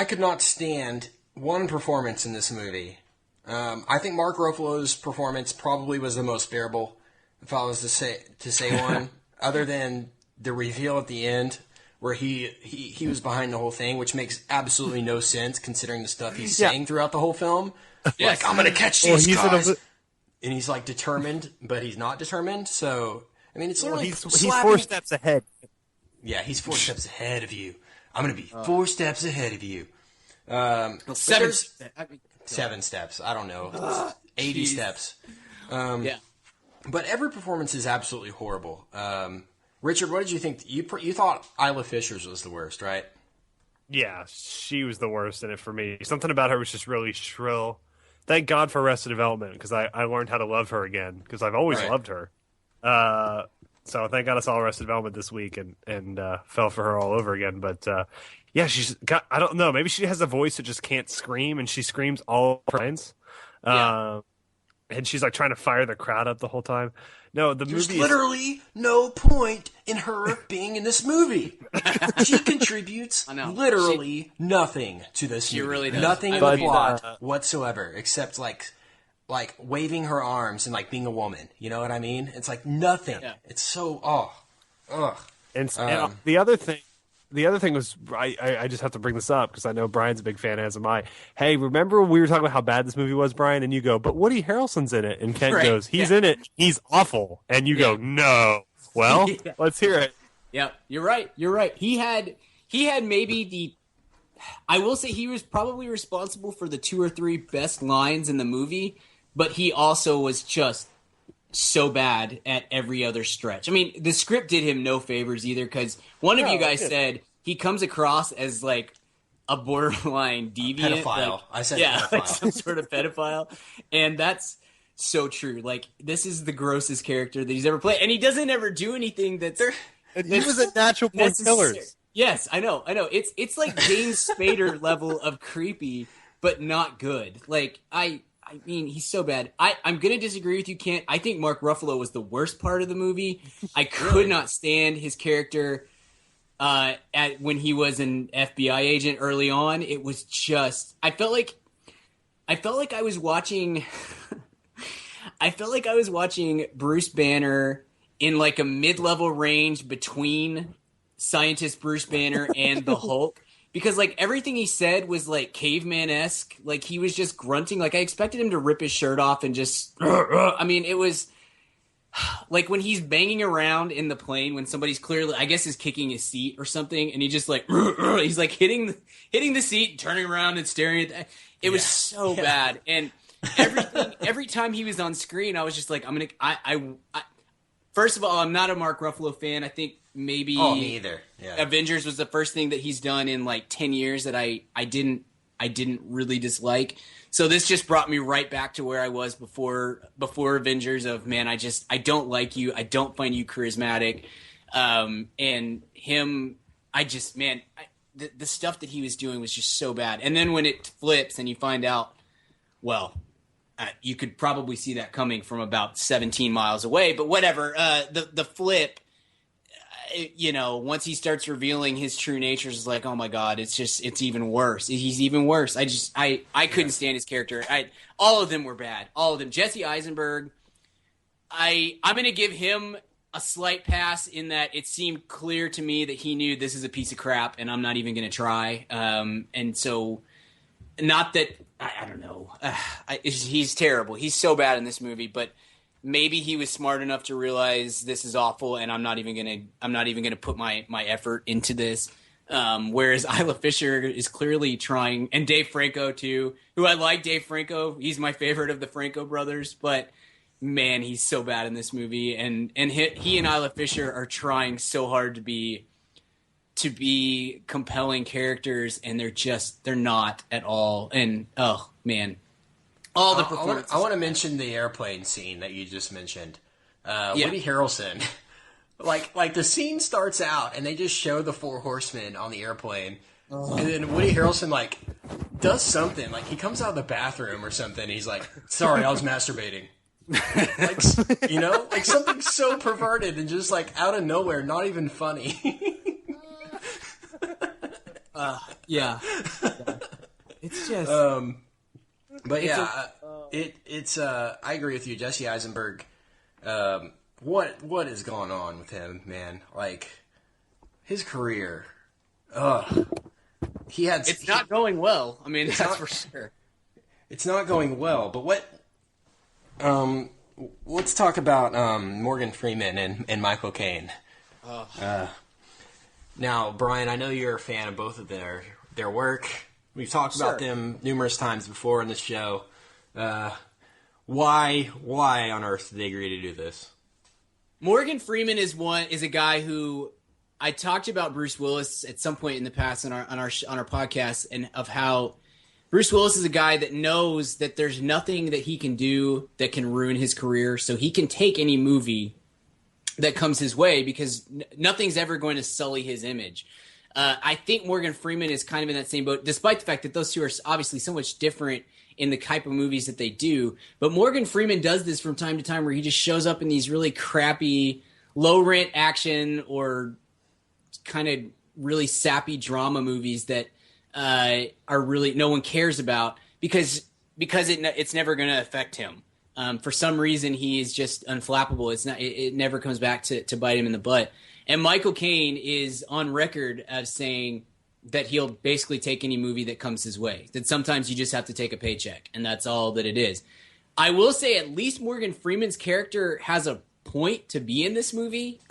could not stand one performance in this movie. I think Mark Ruffalo's performance probably was the most bearable, if I was to say one, other than the reveal at the end where he was behind the whole thing, which makes absolutely no sense considering the stuff he's saying throughout the whole film. Like, I'm gonna catch these guys, and he's like determined, but he's not determined. So I mean, it's literally he's 4 steps ahead. Yeah, he's 4 steps ahead of you. I'm gonna be 4 steps ahead of you. Seven steps. I don't know. 80 steps. Yeah. But every performance is absolutely horrible. Richard, what did you think? You thought Isla Fisher's was the worst, right? Yeah, she was the worst in it for me. Something about her was just really shrill. Thank God for Arrested Development, because I learned how to love her again, because I've always loved her. So thank God I saw Arrested Development this week and fell for her all over again. But yeah, she's got, I don't know, maybe she has a voice that just can't scream, and she screams all her lines. And she's like trying to fire the crowd up the whole time. No, There's literally no point in her being in this movie. She contributes literally nothing to this movie. Really does. Nothing in the plot whatsoever, except like waving her arms and like being a woman. You know what I mean? It's like nothing. Yeah. It's so And the other thing was, I just have to bring this up because I know Brian's a big fan, as am I. Hey, remember when we were talking about how bad this movie was, Brian? And you go, but Woody Harrelson's in it. And Kent goes, he's in it. He's awful. And you go, no. Well, let's hear it. Yeah, you're right. You're right. He had maybe I will say he was probably responsible for the 2 or 3 best lines in the movie, but he also was just so bad at every other stretch. I mean, the script did him no favors either, because one of you guys said he comes across as like a borderline deviant. Pedophile. Like, I said pedophile. Like some sort of pedophile. And that's so true. Like, this is the grossest character that he's ever played. And he doesn't ever do anything that's... He was a natural born killer. Yes, I know. It's like James Spader level of creepy, but not good. Like, I mean, he's so bad. I'm going to disagree with you, Kent. I think Mark Ruffalo was the worst part of the movie. I could not stand his character when he was an FBI agent early on. It was just... I felt like I was watching... I felt like I was watching Bruce Banner in like a mid-level range between scientist Bruce Banner and the Hulk. Because, like, everything he said was, like, caveman-esque. Like, he was just grunting. Like, I expected him to rip his shirt off and just... I mean, it was... Like, when he's banging around in the plane, when somebody's clearly... I guess is kicking his seat or something, and he just, like... He's, like, hitting the seat, and turning around and staring at... It was so bad. And every time he was on screen, I was just like, I'm gonna... I first of all, I'm not a Mark Ruffalo fan. I think maybe me either. Yeah. Avengers was the first thing that he's done in like 10 years that I didn't really dislike. So this just brought me right back to where I was before Avengers of, man, I don't like you. I don't find you charismatic. And him, the stuff that he was doing was just so bad. And then when it flips and you find out, well, you could probably see that coming from about 17 miles away, but whatever. The flip, once he starts revealing his true nature, is like, oh my God, it's even worse. He's even worse. I couldn't stand his character. All of them were bad. All of them. Jesse Eisenberg, I'm going to give him a slight pass in that it seemed clear to me that he knew this is a piece of crap and I'm not even going to try. And so, not that, I don't know. He's terrible. He's so bad in this movie, but maybe he was smart enough to realize this is awful, and I'm not even gonna put my effort into this. Whereas Isla Fisher is clearly trying, and Dave Franco too, who I like. Dave Franco, he's my favorite of the Franco brothers, but man, he's so bad in this movie, and he and Isla Fisher are trying so hard to be compelling characters, and they're not at all. And oh man, all the performances. I want to mention the airplane scene that you just mentioned. Woody Harrelson, like the scene starts out and they just show the 4 horsemen on the airplane, and then Woody Harrelson like does something, like he comes out of the bathroom or something. And he's like, "Sorry, I was masturbating." Like something so perverted and just like out of nowhere, not even funny. Yeah. It's just. But yeah, it's I agree with you, Jesse Eisenberg. What is going on with him, man? Like his career. It's not going well. I mean, that's for sure. It's not going well. But let's talk about Morgan Freeman and Michael Caine. Now, Brian, I know you're a fan of both of their work. We've talked about them numerous times before in the show. Why on earth did they agree to do this? Morgan Freeman is a guy who I talked about Bruce Willis at some point in the past on our podcast, and of how Bruce Willis is a guy that knows that there's nothing that he can do that can ruin his career, so he can take any movie that comes his way because nothing's ever going to sully his image. I think Morgan Freeman is kind of in that same boat, despite the fact that those two are obviously so much different in the type of movies that they do. But Morgan Freeman does this from time to time where he just shows up in these really crappy, low-rent action or kind of really sappy drama movies that are really no one cares about because it's never going to affect him. For some reason, he is just unflappable. It never comes back to bite him in the butt. And Michael Caine is on record as saying that he'll basically take any movie that comes his way. That sometimes you just have to take a paycheck, and that's all that it is. I will say at least Morgan Freeman's character has a point to be in this movie.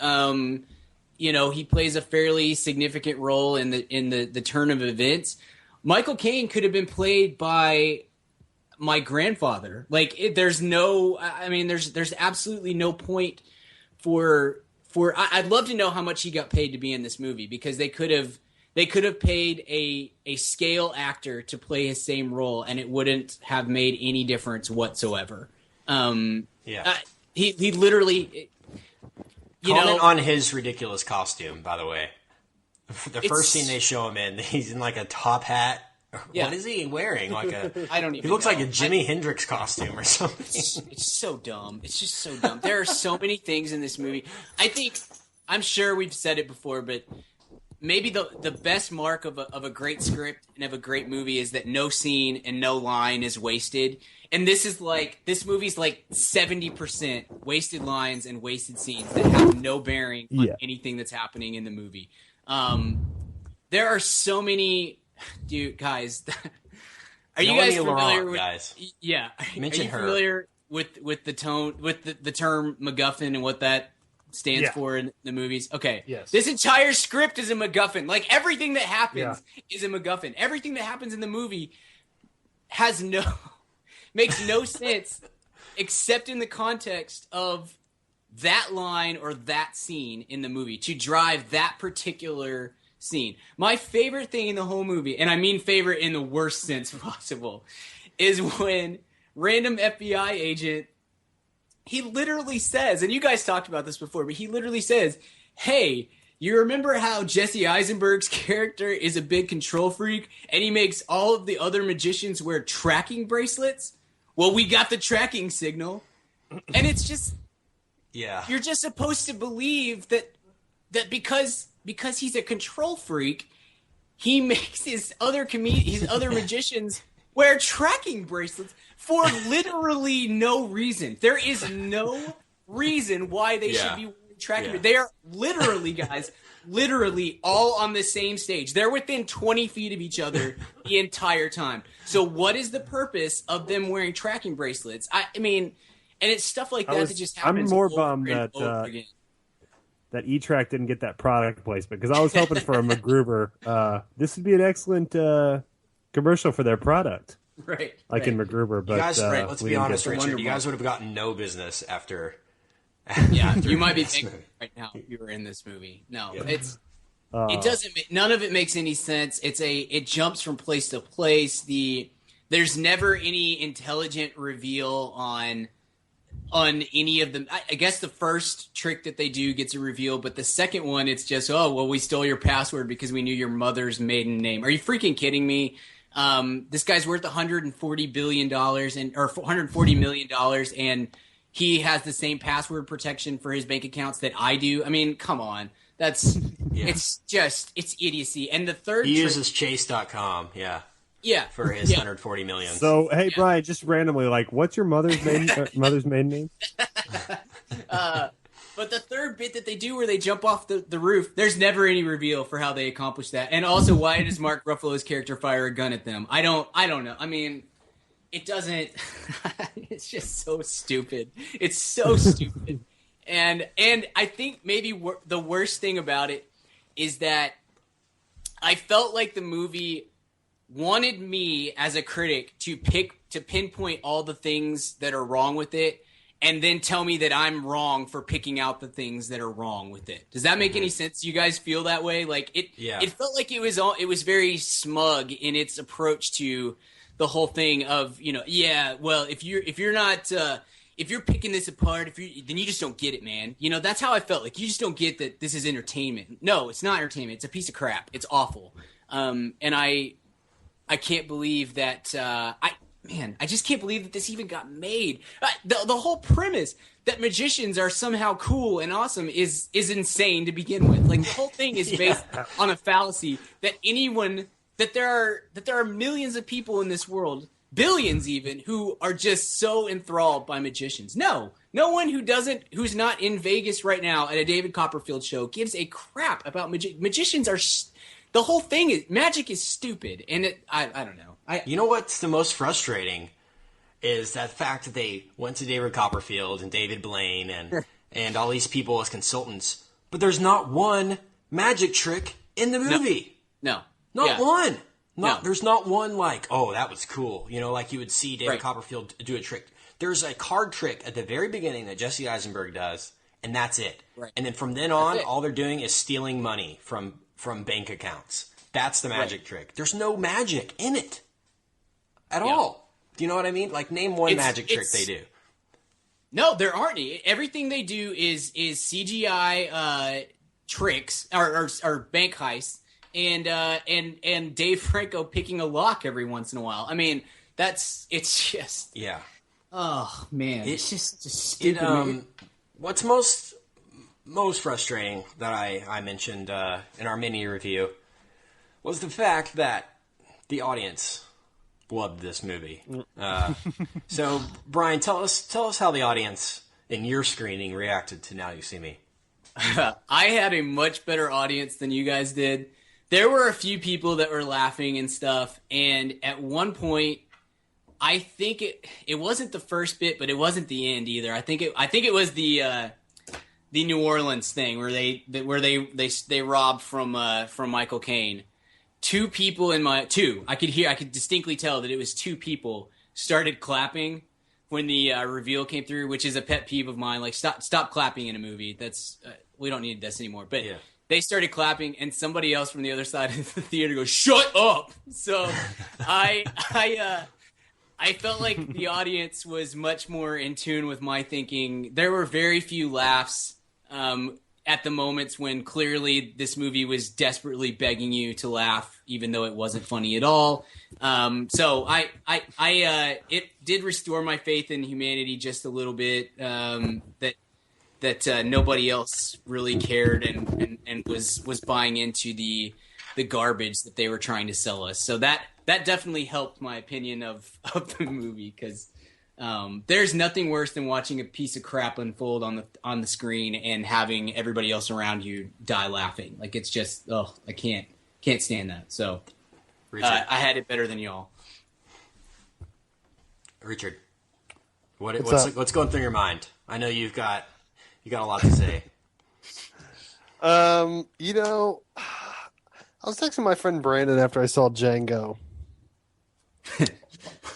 He plays a fairly significant role in the turn of events. Michael Caine could have been played by my grandfather. There's absolutely no point for I'd love to know how much he got paid to be in this movie, because they could have paid a scale actor to play his same role and it wouldn't have made any difference whatsoever. He literally Comment on his ridiculous costume, by the way. The first scene they show him in, he's in like a top hat. Yeah. What is he wearing? I don't even. He looks like a Jimi Hendrix costume or something. It's so dumb. It's just so dumb. There are so many things in this movie. I'm sure we've said it before, but maybe the best mark of a great script and of a great movie is that no scene and no line is wasted. And this movie's like 70% wasted lines and wasted scenes that have no bearing on anything that's happening in the movie. There are so many. Dude, guys, are you guys familiar with? Guys. Yeah, mention are you her. Familiar with the term MacGuffin and what that stands for in the movies? Okay, yes. This entire script is a MacGuffin. Like everything that happens is a MacGuffin. Everything that happens in the movie makes no sense except in the context of that line or that scene in the movie to drive that particular scene. My favorite thing in the whole movie, and I mean favorite in the worst sense possible, is when random FBI agent, he literally says, and you guys talked about this before, but he literally says, hey, you remember how Jesse Eisenberg's character is a big control freak and he makes all of the other magicians wear tracking bracelets? Well, we got the tracking signal. And it's just, you're just supposed to believe that because he's a control freak, he makes his other magicians wear tracking bracelets for literally no reason. There is no reason why they should be wearing tracking bracelets. They are literally, guys, all on the same stage. They're within 20 feet of each other the entire time. So what is the purpose of them wearing tracking bracelets? I mean, and it's stuff like that that just happens. I'm more bummed that E-Track didn't get that product placement, because I was hoping for a MacGruber. This would be an excellent commercial for their product. Right. In MacGruber. But, you guys, let's be honest, Richard. You guys would have gotten no business after. Yeah, you might be thinking right now if you were in this movie. No, it doesn't. None of it makes any sense. It jumps from place to place. There's never any intelligent reveal on any of them. I guess the first trick that they do gets a reveal, but the second one, it's just, oh, well, we stole your password because we knew your mother's maiden name. Are you freaking kidding me? This guy's worth $140 billion or $140 million, and he has the same password protection for his bank accounts that I do. I mean, come on. It's idiocy. And the third he uses Chase.com. Yeah. Yeah. for his 140 million. So, hey, Brian, just randomly, like, what's your mother's maiden name? But the third bit that they do where they jump off the roof, there's never any reveal for how they accomplish that. And also, why does Mark Ruffalo's character fire a gun at them? I don't know. I mean, it doesn't. It's just so stupid. It's so stupid. And I think maybe the worst thing about it is that I felt like the movie wanted me as a critic to pinpoint all the things that are wrong with it, and then tell me that I'm wrong for picking out the things that are wrong with it. Does that make any sense? You guys feel that way? Like it felt like it was very smug in its approach to the whole thing of, well, if you're not if you're picking this apart, then you just don't get it, man. That's how I felt. Like, you just don't get that this is entertainment. No, it's not entertainment. It's a piece of crap. It's awful. And I can't believe that I just can't believe that this even got made. The whole premise that magicians are somehow cool and awesome is insane to begin with. Like, the whole thing is based on a fallacy that there are millions of people in this world, billions even, who are just so enthralled by magicians. No one who's not in Vegas right now at a David Copperfield show gives a crap about magicians. The whole thing is magic is stupid, and I don't know. You know what's the most frustrating is that fact that they went to David Copperfield and David Blaine and all these people as consultants, but there's not one magic trick in the movie. No. Not one. No. There's not one like, oh, that was cool. Like you would see David Copperfield do a trick. There's a card trick at the very beginning that Jesse Eisenberg does, and that's it. Right. And then from then on, all they're doing is stealing money from bank accounts. That's the magic trick. There's no magic in it at all. Do you know what I mean? Like, name one magic trick they do. No, there aren't any. Everything they do is CGI tricks or bank heists and Dave Franco picking a lock every once in a while. I mean, it's just oh man, it's just stupid. What's most frustrating that I mentioned in our mini review was the fact that the audience loved this movie. So, Brian, tell us how the audience in your screening reacted to Now You See Me. I had a much better audience than you guys did. There were a few people that were laughing and stuff, and at one point, I think it wasn't the first bit, but it wasn't the end either. I think it was the New Orleans thing where they robbed from Michael Caine. Two people I could distinctly tell that it was two people started clapping when the reveal came through, which is a pet peeve of mine. Like, stop clapping in a movie. That's we don't need this anymore. But they started clapping, and somebody else from the other side of the theater goes, "Shut up!" So I felt like the audience was much more in tune with my thinking. There were very few laughs at the moments when clearly this movie was desperately begging you to laugh, even though it wasn't funny at all. So it did restore my faith in humanity just a little bit. That nobody else really cared and was buying into the garbage that they were trying to sell us. So that definitely helped my opinion of the movie, because there's nothing worse than watching a piece of crap unfold on the screen and having everybody else around you die laughing. Like, it's just, I can't stand that. So I had it better than y'all. Richard, what's going through your mind? I know you got a lot to say. I was texting my friend Brandon after I saw Django.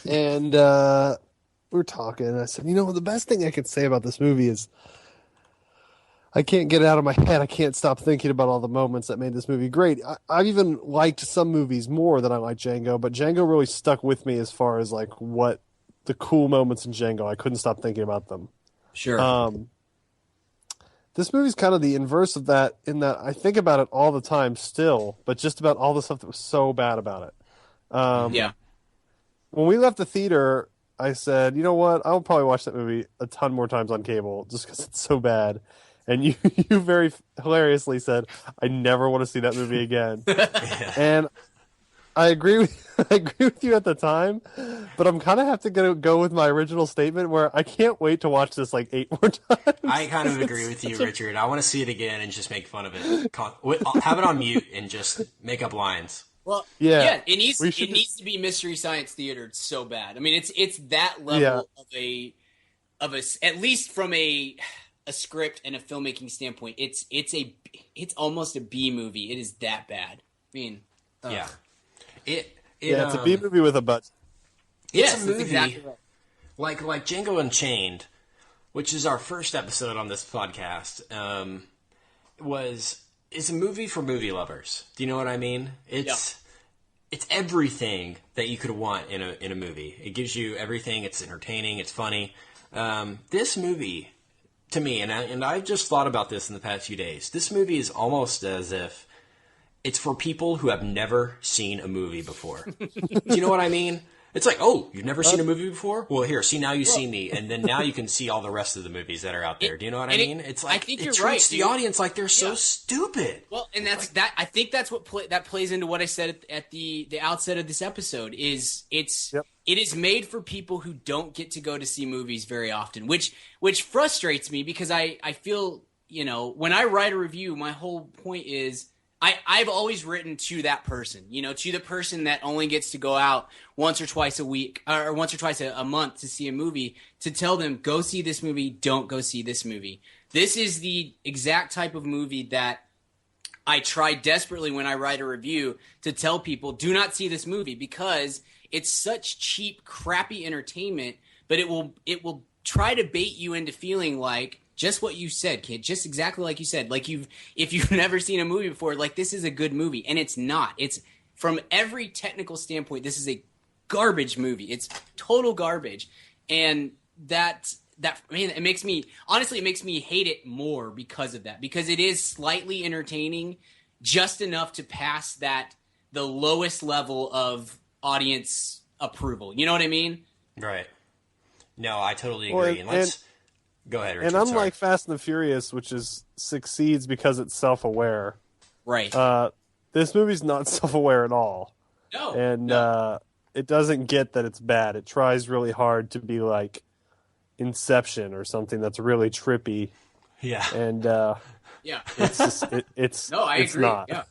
And we were talking, and I said, the best thing I could say about this movie is I can't get it out of my head. I can't stop thinking about all the moments that made this movie great. I've even liked some movies more than I like Django, but Django really stuck with me as far as like what the cool moments in Django. I couldn't stop thinking about them. Sure. This movie's kind of the inverse of that, in that I think about it all the time still, but just about all the stuff that was so bad about it. When we left the theater, I said, you know what? I'll probably watch that movie a ton more times on cable just because it's so bad. And you very hilariously said, I never want to see that movie again. And I agree with I agree with you at the time, but I'm kind of have to go with my original statement where I can't wait to watch this like 8 more times. I kind of agree with you, Richard. I want to see it again and just make fun of it. Have it on mute and just make up lines. Well, Yeah. it needs We it should- needs to be Mystery Science Theater so bad. I mean, it's that level of a at least from a script and a filmmaking standpoint. It's almost a B movie. It is that bad. I mean, Yeah. It's a B movie with a budget. It's yes, a movie that's exactly right. like Django Unchained, which is our first episode on this podcast. Is a movie for movie lovers. Do you know what I mean? It's everything that you could want in a movie. It gives you everything. It's entertaining. It's funny. This movie, to me, and I've just thought about this in the past few days. This movie is almost as if it's for people who have never seen a movie before. Do you know what I mean? It's like, oh, you've never seen a movie before? Well, here, see, now you see me, and then now you can see all the rest of the movies that are out there. Do you know what I mean? It's like, I think it you're treats right, the dude. audience like they're so stupid. Well, and that's that. I think that's what that plays into what I said at the outset of this episode. Is it is made for people who don't get to go to see movies very often, which frustrates me because I feel, you know, when I write a review, my whole point is I've always written to that person, you know, to the person that only gets to go out once or twice a week or once or twice a month to see a movie, to tell them, go see this movie, don't go see this movie. This is the exact type of movie that I try desperately when I write a review to tell people, do not see this movie because it's such cheap, crappy entertainment, but it will try to bait you into feeling like just what you said, kid, just exactly like you said. Like if you've never seen a movie before, like this is a good movie, and it's not. It's from every technical standpoint, this is a garbage movie. It's total garbage, and that man, it makes me hate it more because of that. Because it is slightly entertaining, just enough to pass the lowest level of audience approval. You know what I mean? Right. No, I totally agree. Well, and let's go ahead, Richard. And unlike Fast and the Furious, which succeeds because it's self-aware, right? This movie's not self-aware at all. No, and it doesn't get that it's bad. It tries really hard to be like Inception or something that's really trippy. Yeah, and it's just it's no, I it's agree. not. Yeah,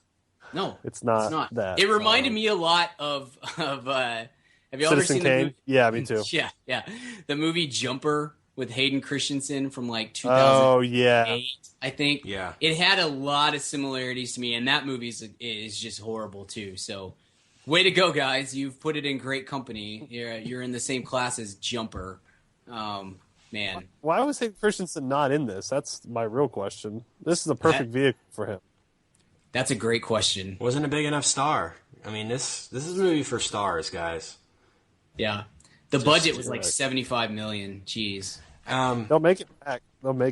no, it's not that. It reminded me a lot of. Have you ever seen Kane? the movie? Yeah, me too. Yeah. The movie Jumper with Hayden Christensen from like 2008, oh, yeah. I think. Yeah. It had a lot of similarities to me, and that movie is just horrible too. So, way to go, guys! You've put it in great company. You're in the same class as Jumper. Man, why was Hayden Christensen not in this? That's my real question. This is a perfect vehicle for him. That's a great question. Wasn't a big enough star. I mean, this is a movie for stars, guys. Yeah, the budget was like $75 million. Jeez. They'll make it back. They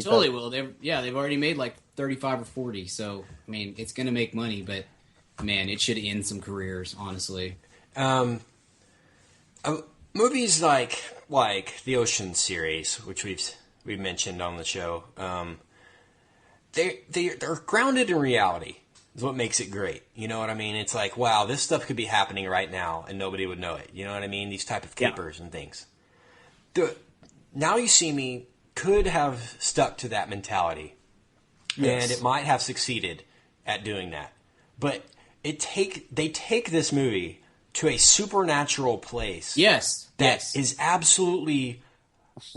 totally will. They've already made like 35 or 40. So I mean, it's gonna make money, but man, it should end some careers, honestly. Movies like the Ocean series, which we've mentioned on the show, they're grounded in reality. Is what makes it great. You know what I mean? It's like, wow, this stuff could be happening right now and nobody would know it. You know what I mean? These type of capers and things. Now You See Me could have stuck to that mentality. Yes. And it might have succeeded at doing that. But they take this movie to a supernatural place. Yes. That is absolutely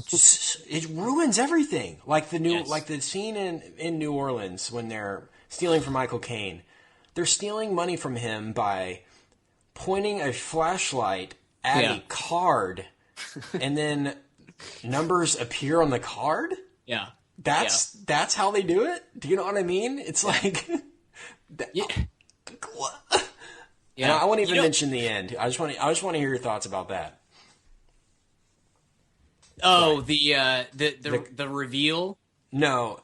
it ruins everything. Like the scene in New Orleans when they're stealing from Michael Caine. They're stealing money from him by pointing a flashlight at a card, and then numbers appear on the card. Yeah, that's how they do it. Do you know what I mean? It's like, And I won't even mention the end. I just want to hear your thoughts about that. Oh, the reveal. No,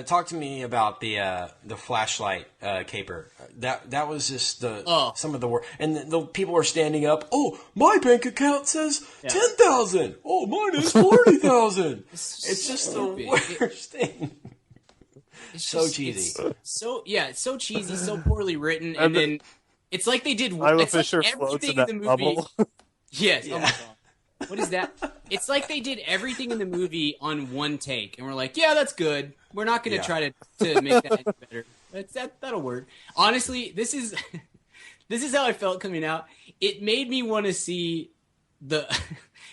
talk to me about the flashlight caper. That was just some of the work, and the people are standing up. Oh, my bank account says 10,000. Oh, mine is 40,000. It's just the worst thing. It's so cheesy. It's so cheesy, so poorly written, and then It's like they did. Isla It's like Fisher floats everything in that in the movie. bubble. Yes. Oh my god. What is that? It's like they did everything in the movie on one take, and we're like, yeah, that's good. We're not going to try to make that any better. That'll work. Honestly, this is how I felt coming out. It made me want to see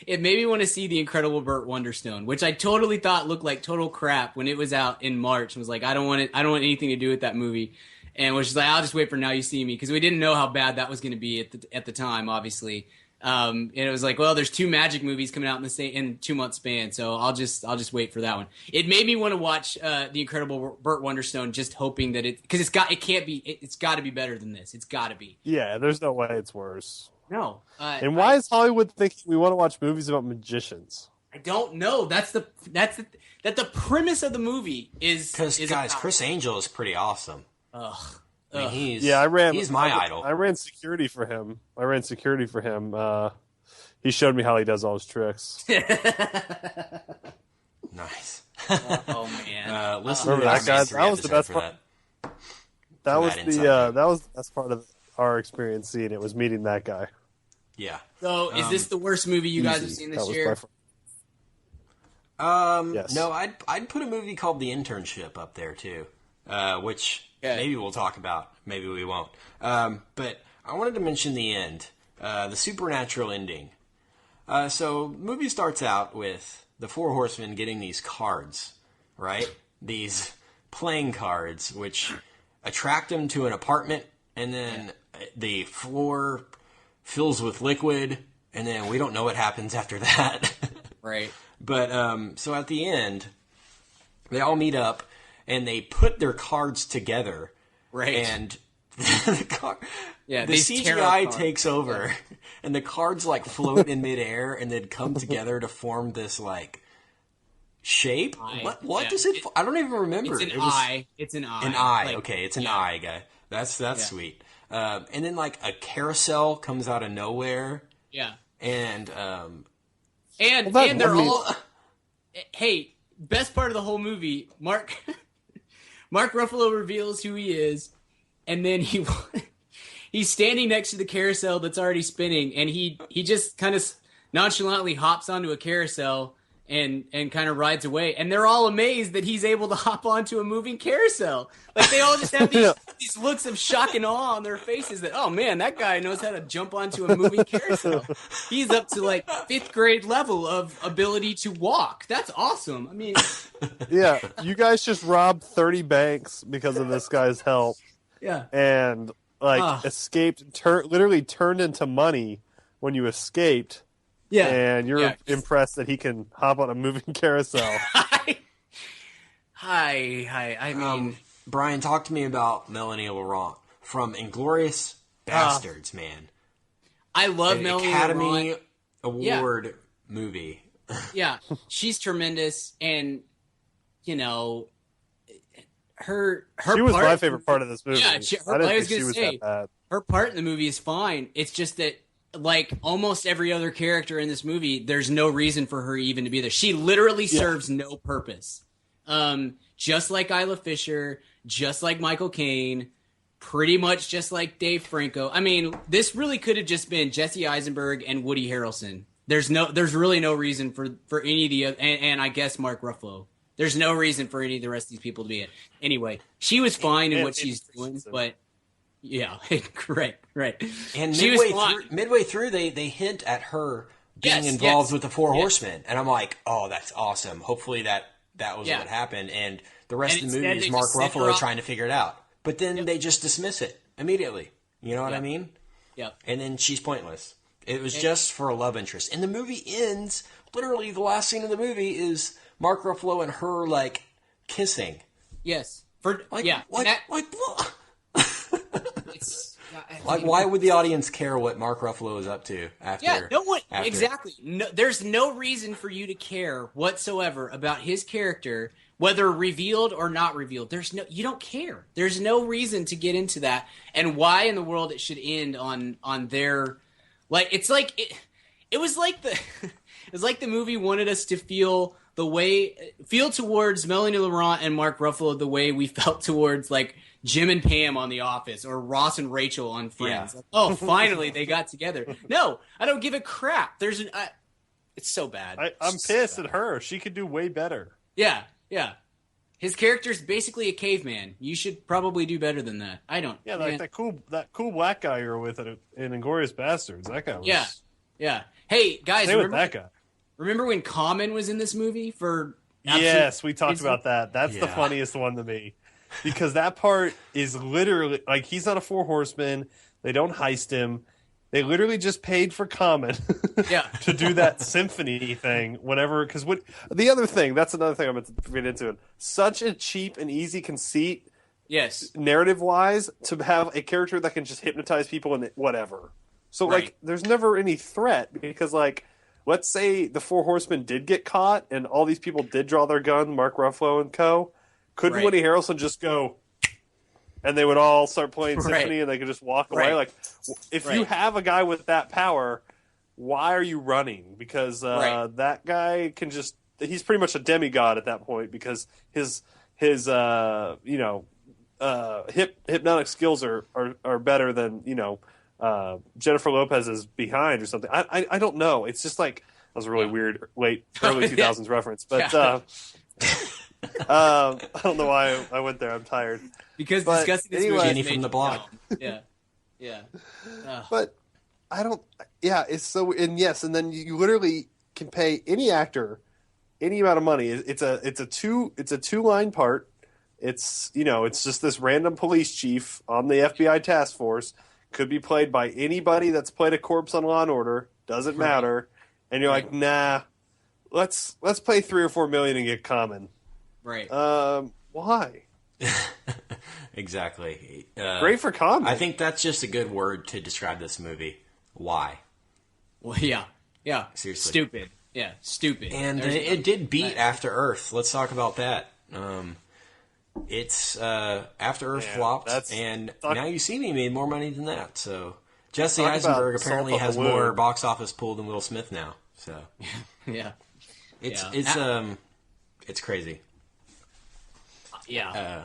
It made me want to see The Incredible Burt Wonderstone, which I totally thought looked like total crap when it was out in March. And was like, I don't want anything to do with that movie. And was just like, I'll just wait for Now You See Me, because we didn't know how bad that was going to be at the time, obviously. And it was like, well, there's 2 Magic movies coming out in 2 month span, so I'll just wait for that one. It made me want to watch The Incredible Burt Wonderstone, just hoping that because it's got to be better than this. It's got to be. Yeah, there's no way it's worse. No. And why is Hollywood thinking we want to watch movies about magicians? I don't know. That's the premise of the movie is because guys, Chris Angel is pretty awesome. Ugh. I mean, he's my idol. I ran security for him. He showed me how he does all his tricks. Nice. Oh man. Listen Remember that guy? That was the best part. That was the best part of our experience seeing it, was meeting that guy. Yeah. So, is this the worst movie you guys have seen this year? Yes. No, I'd put a movie called The Internship up there too, which maybe we'll talk about, maybe we won't. But I wanted to mention the end, the supernatural ending. So, the movie starts out with the 4 horsemen getting these cards, right? These playing cards, which attract them to an apartment, and then the floor fills with liquid, and then we don't know what happens after that. Right. But so at the end, they all meet up and they put their cards together. Right. And the CGI takes over, and the cards like float in midair and then come together to form this like shape. What does it? I don't even remember. It's an eye. It's an eye. An eye. Like, okay, it's an eye, guy. That's sweet. And then like a carousel comes out of nowhere. Yeah. And they're all. Hey, best part of the whole movie, Mark Ruffalo reveals who he is, and then he's standing next to the carousel that's already spinning, and he just kind of nonchalantly hops onto a carousel and kind of rides away, and they're all amazed that he's able to hop onto a moving carousel. Like, they all just have these looks of shock and awe on their faces that, oh man, that guy knows how to jump onto a moving carousel. He's up to like 5th grade level of ability to walk. That's awesome. I mean, yeah, you guys just robbed 30 banks because of this guy's help. Yeah. And escaped, literally turned into money when you escaped. Yeah. And you're impressed that he can hop on a moving carousel. Hi. I mean, Brian, talk to me about Melanie Laurent from Inglourious Bastards, man. I love Melanie Academy Laurent. Award movie. Yeah, she's tremendous, and you know, her she was my favorite part of this movie. Yeah, I was going to say, her part in the movie is fine. It's just that, like almost every other character in this movie, there's no reason for her even to be there. She literally serves no purpose. Just like Isla Fisher, just like Michael Caine, pretty much just like Dave Franco. I mean, this really could have just been Jesse Eisenberg and Woody Harrelson. There's really no reason for any of the other, and I guess Mark Ruffalo. There's no reason for any of the rest of these people to be in. Anyway, she was fine in what she's doing, but yeah, right. And she midway through, they hint at her being involved with the Four Horsemen, and I'm like, oh, that's awesome. Hopefully that was what happened, and the rest of the movie is Mark Ruffalo trying to figure it out. But then they just dismiss it immediately. You know what I mean? Yeah. And then she's pointless. It was just for a love interest. And the movie ends, literally the last scene of the movie is Mark Ruffalo and her, like, kissing. Yes. Why would the audience care what Mark Ruffalo is up to after? Yeah, no one exactly. No, there's no reason for you to care whatsoever about his character, whether revealed or not revealed. You don't care. There's no reason to get into that, and why in the world it should end on their, like, it's like it was like the movie wanted us to feel towards Melanie Laurent and Mark Ruffalo the way we felt towards like Jim and Pam on The Office or Ross and Rachel on Friends. Yeah. Like, oh, finally they got together. No, I don't give a crap. It's so bad. I'm pissed at her. She could do way better. Yeah. His character's basically a caveman. You should probably do better than that. I don't. Yeah, like that cool black guy you were with in Inglourious Bastards. That guy was. Yeah. Hey guys, Stay with that guy. Remember when Common was in this movie for? Yes, we talked about that. That's the funniest one to me, because that part is literally like he's not a Four Horseman. They don't heist him. They literally just paid for Common to do that symphony thing whenever. Because the other thing, that's another thing I'm going to get into. Such a cheap and easy conceit, yes, narrative-wise, to have a character that can just hypnotize people and whatever. So, like, there's never any threat because, like, let's say the Four Horsemen did get caught and all these people did draw their gun, Mark Ruffalo and co. Couldn't Woody Harrelson just go... and they would all start playing symphony and they could just walk away? Like, if you have a guy with that power, why are you running? Because that guy can just... He's pretty much a demigod at that point because his hypnotic skills are better than, Jennifer Lopez's behind or something. I don't know. It's just like... That was a really weird early 2000s reference. But I don't know why I went there. I'm tired. Because discussing this movie Jenny from the Block. Yeah. But I don't. Yeah, it's so. And yes, and then you literally can pay any actor any amount of money. It's a two-line part. It's it's just this random police chief on the FBI task force. Could be played by anybody that's played a corpse on Law and Order. Doesn't matter. And you're like, nah. Let's pay $3 or $4 million and get Common. Right. Why? Exactly. Great for Common. I think that's just a good word to describe this movie. Why? Well, yeah. Seriously. Stupid. Yeah, stupid. And it did beat After Earth. Let's talk about that. It's After Earth flopped, and Now You See Me made more money than that. So Jesse Eisenberg apparently has more box office pull than Will Smith now. So it's crazy. Yeah.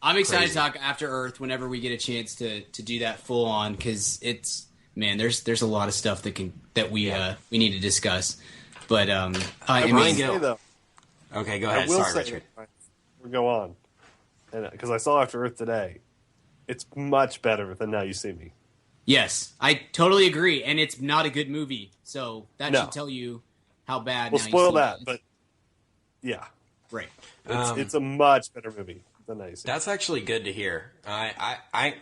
I'm excited to talk After Earth whenever we get a chance to do that full on, because there's a lot of stuff that we need to discuss. But Brian Gill. Okay, go ahead. Sorry, Richard. We'll go on, because I saw After Earth today. It's much better than Now You See Me. Yes, I totally agree, and it's not a good movie, so that should tell you how bad. We'll spoil that, but yeah, right. It's a much better movie than Now You See Me. That's actually good to hear. I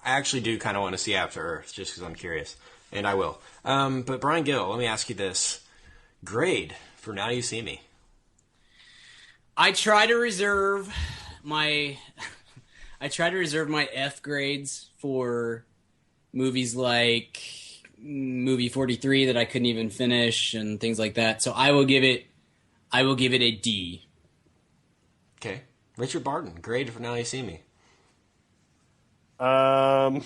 actually do kind of want to see After Earth just because I'm curious, and I will. But Brian Gill, let me ask you this: grade for Now You See Me. I try to reserve my F grades for movies like movie 43 that I couldn't even finish and things like that. So I will give it a D. Okay. Richard Barton, grade for Now You See Me. Yeah,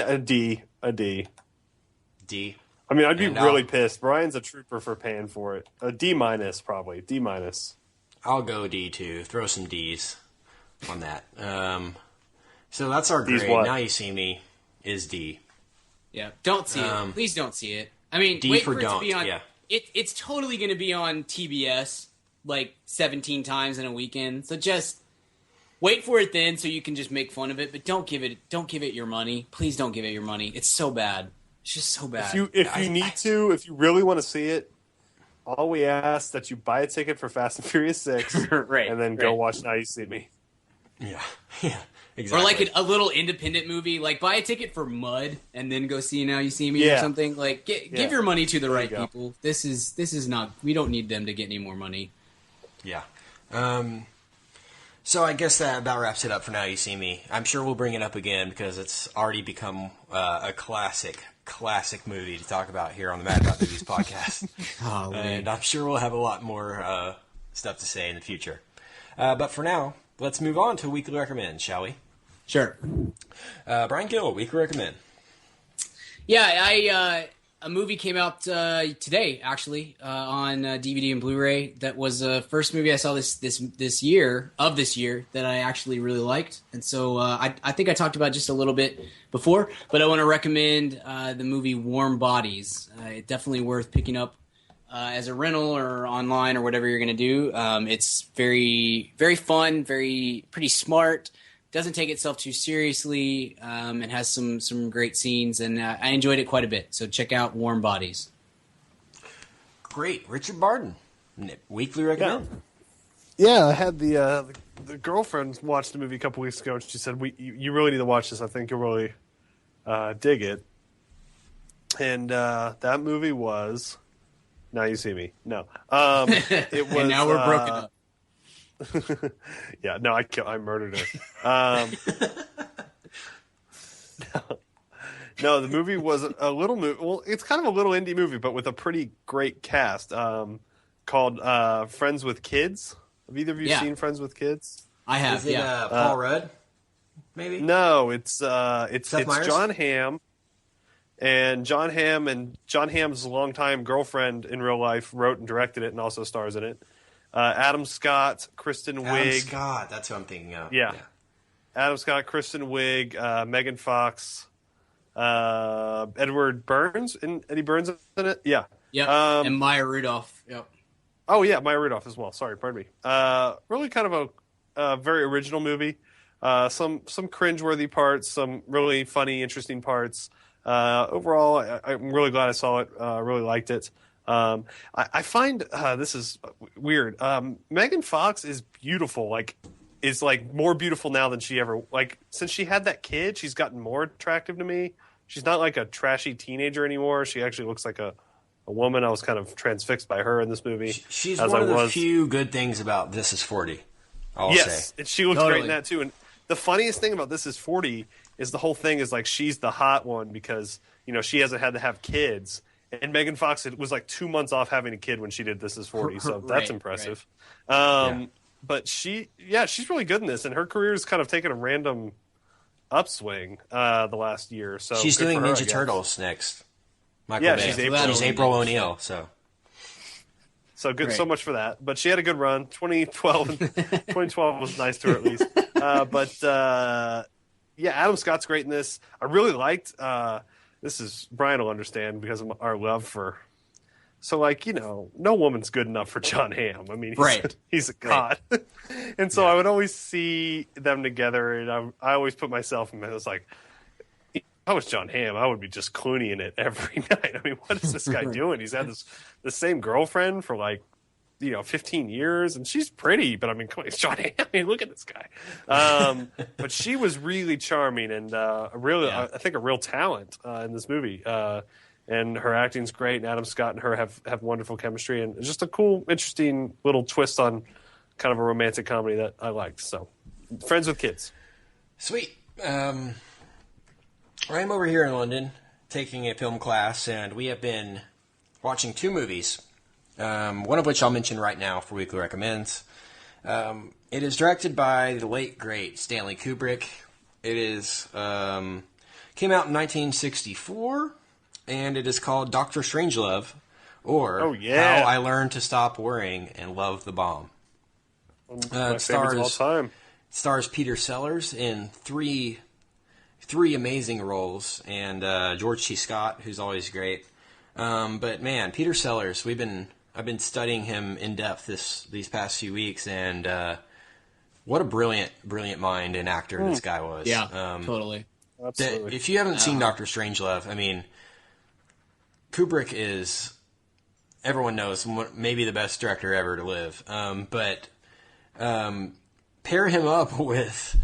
a D. D. I mean, I'd be really pissed. Brian's a trooper for paying for it. A D minus, probably. D minus. I'll go D too. Throw some D's on that. So that's our grade. Now You See Me is D. Yeah, don't see it. Please don't see it. I mean, D wait for for it don't. to be on. Yeah. It's totally going to be on TBS like 17 times in a weekend. So just wait for it then, so you can just make fun of it. But don't give it your money. Please don't give it your money. It's so bad. It's just so bad. If you really want to see it, all we ask that you buy a ticket for Fast and Furious 6, and then go watch Now You See Me. Yeah, exactly. Or like a little independent movie, like buy a ticket for Mud and then go see Now You See Me or something. Like give your money to the right people. This is not. We don't need them to get any more money. Yeah. So I guess that about wraps it up for Now You See Me. I'm sure we'll bring it up again because it's already become a classic movie to talk about here on the Mad About Movies podcast. And I'm sure we'll have a lot more stuff to say in the future. But for now, let's move on to Weekly Recommend, shall we? Sure. Brian Gill, Weekly Recommend. Yeah, a movie came out today, actually, on DVD and Blu-ray. That was the first movie I saw this year that I actually really liked, and so I think I talked about it just a little bit before, but I want to recommend the movie Warm Bodies. It's definitely worth picking up as a rental or online or whatever you're going to do. It's very, very fun, pretty smart. Doesn't take itself too seriously, and has some great scenes, and I enjoyed it quite a bit. So check out Warm Bodies. Great, Richard Barden, weekly recommend. Yeah, I had the girlfriend watch the movie a couple weeks ago, and she said, "You really need to watch this. I think you'll really dig it." And that movie was Now You See Me. No, it was. And now we're broken up. Yeah, no, I murdered her. No, the movie was a little movie. Well, it's kind of a little indie movie, but with a pretty great cast. Called Friends with Kids. Have either of you seen Friends with Kids? I have. Is it Paul Rudd? Maybe. No, it's Myers? John Hamm. And John Hamm's longtime girlfriend in real life wrote and directed it and also stars in it. Adam Scott, Kristen Wiig. Adam Scott, that's who I'm thinking of. Yeah. Adam Scott, Kristen Wiig, Megan Fox, Edward Burns. Eddie Burns in it? Yeah. Yeah. And Maya Rudolph. Yep. Oh, yeah, Maya Rudolph as well. Sorry, pardon me. Really kind of a very original movie. Some cringeworthy parts, some really funny, interesting parts. Overall, I'm really glad I saw it. Really liked it. I find this is weird. Megan Fox is beautiful. Is more beautiful now than she ever since she had that kid. She's gotten more attractive to me. She's not like a trashy teenager anymore. She actually looks like a woman. I was kind of transfixed by her in this movie. She's one of the few good things about This Is 40. I'll say. And she looks great in that too. And the funniest thing about This Is 40 is the whole thing is she's the hot one because she hasn't had to have kids. And Megan Fox was 2 months off having a kid when she did This Is 40, so that's impressive. Right. But she's really good in this, and her career has kind of taken a random upswing the last year. So she's doing Ninja Turtles next. Michael Bay. She's April O'Neil. So good, so much for that. But she had a good run. 2012 was nice to her at least. Adam Scott's great in this. I really liked. This is Brian will understand because of our love for. So no woman's good enough for John Hamm. I mean, he's a god, and so I would always see them together, and I always put myself in. I was like, if I was John Hamm, I would be just Clooneying it every night. I mean, what is this guy doing? He's had the same girlfriend for 15 years, and she's pretty, but I mean, come on, it's John Hamm. I mean, look at this guy. But she was really charming and I think a real talent in this movie. And her acting's great, and Adam Scott and her have wonderful chemistry, and it's just a cool, interesting little twist on kind of a romantic comedy that I liked. So, Friends with Kids. Sweet. I'm over here in London taking a film class, and we have been watching two movies. One of which I'll mention right now for Weekly Recommends. It is directed by the late, great Stanley Kubrick. It is came out in 1964, and it is called Dr. Strangelove, or How I Learned to Stop Worrying and Love the Bomb. My favorites of all time. Stars Peter Sellers in three amazing roles, and George C. Scott, who's always great. But man, Peter Sellers, I've been studying him in depth these past few weeks, and what a brilliant mind and actor this guy was. Yeah, totally. Absolutely. If you haven't seen Dr. Strangelove, I mean, Kubrick is, everyone knows, maybe the best director ever to live. But pair him up with,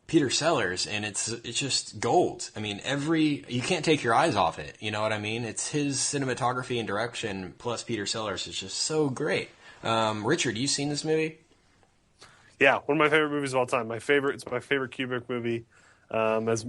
Peter Sellers, and it's just gold. I mean, you can't take your eyes off it. You know what I mean? It's his cinematography and direction plus Peter Sellers is just so great. Richard, you seen this movie? Yeah, one of my favorite movies of all time. It's my favorite Kubrick movie. As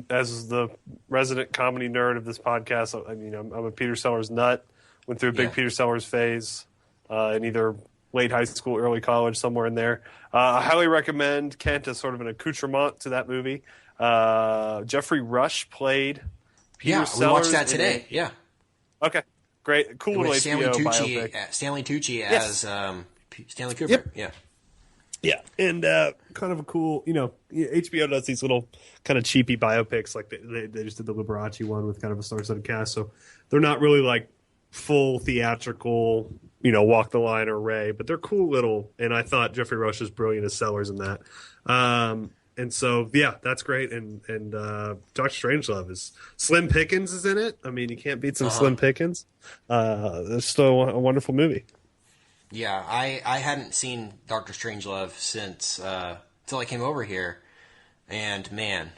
the resident comedy nerd of this podcast, I'm a Peter Sellers nut. Went through a big Peter Sellers phase in either late high school, early college, somewhere in there. I highly recommend Kent as sort of an accoutrement to that movie. Jeffrey Rush played Peter Sellers. We watched that today. Okay, great, cool little HBO biopic. Stanley Tucci Yes. as Stanley Kubrick. Yep. Yeah. Yeah, and kind of a cool, HBO does these little kind of cheapy biopics, like they just did the Liberace one with kind of a star-studded cast, so they're not really like full theatrical, walk the line or Ray, but they're cool little, and I thought Jeffrey Rush is brilliant as Sellers in that. And so, yeah, that's great, and Dr. Strangelove is, Slim Pickens is in it. I mean, you can't beat some Slim Pickens. It's still a wonderful movie. Yeah, I hadn't seen Doctor Strangelove since until I came over here, and man,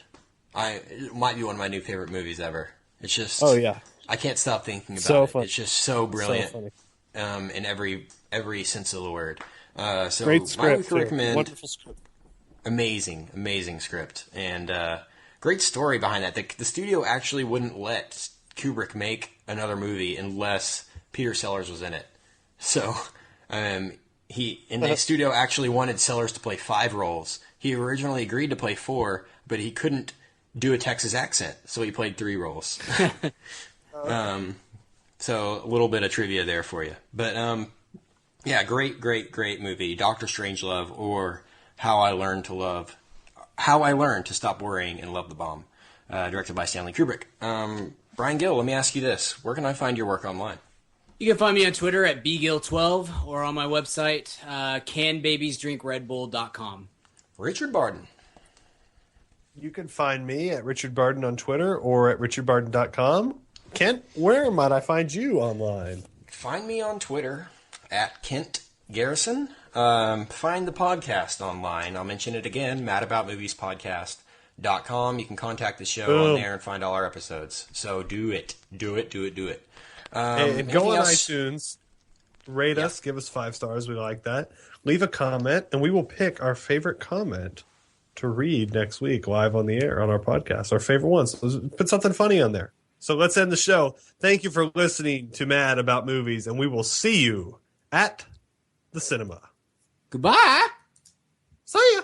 it might be one of my new favorite movies ever. It's just, I can't stop thinking about it. Fun. It's just so brilliant, so in every sense of the word. So Great script, I would recommend. Wonderful script. Amazing script, and great story behind that. The studio actually wouldn't let Kubrick make another movie unless Peter Sellers was in it. So. The studio actually wanted Sellers to play 5 roles. He originally agreed to play 4, but he couldn't do a Texas accent, so he played 3 roles. So a little bit of trivia there for you. But yeah, great movie, Doctor Strangelove, or How I Learned to Stop Worrying and Love the Bomb, directed by Stanley Kubrick. Brian Gill, let me ask you this: where can I find your work online? You can find me on Twitter at bgill12 or on my website, canbabiesdrinkredbull.com. Richard Barden. You can find me at Richard Barden on Twitter or at richardbarden.com. Kent, where might I find you online? Find me on Twitter at Kent Garrison. Find the podcast online. I'll mention it again, madaboutmoviespodcast.com. You can contact the show on there and find all our episodes. So do it. And go on iTunes, rate us, give us 5 stars. We like that. Leave a comment, and we will pick our favorite comment to read next week live on the air on our podcast. Our favorite ones. So put something funny on there. So let's end the show. Thank you for listening to Mad About Movies, and we will see you at the cinema. Goodbye. See ya.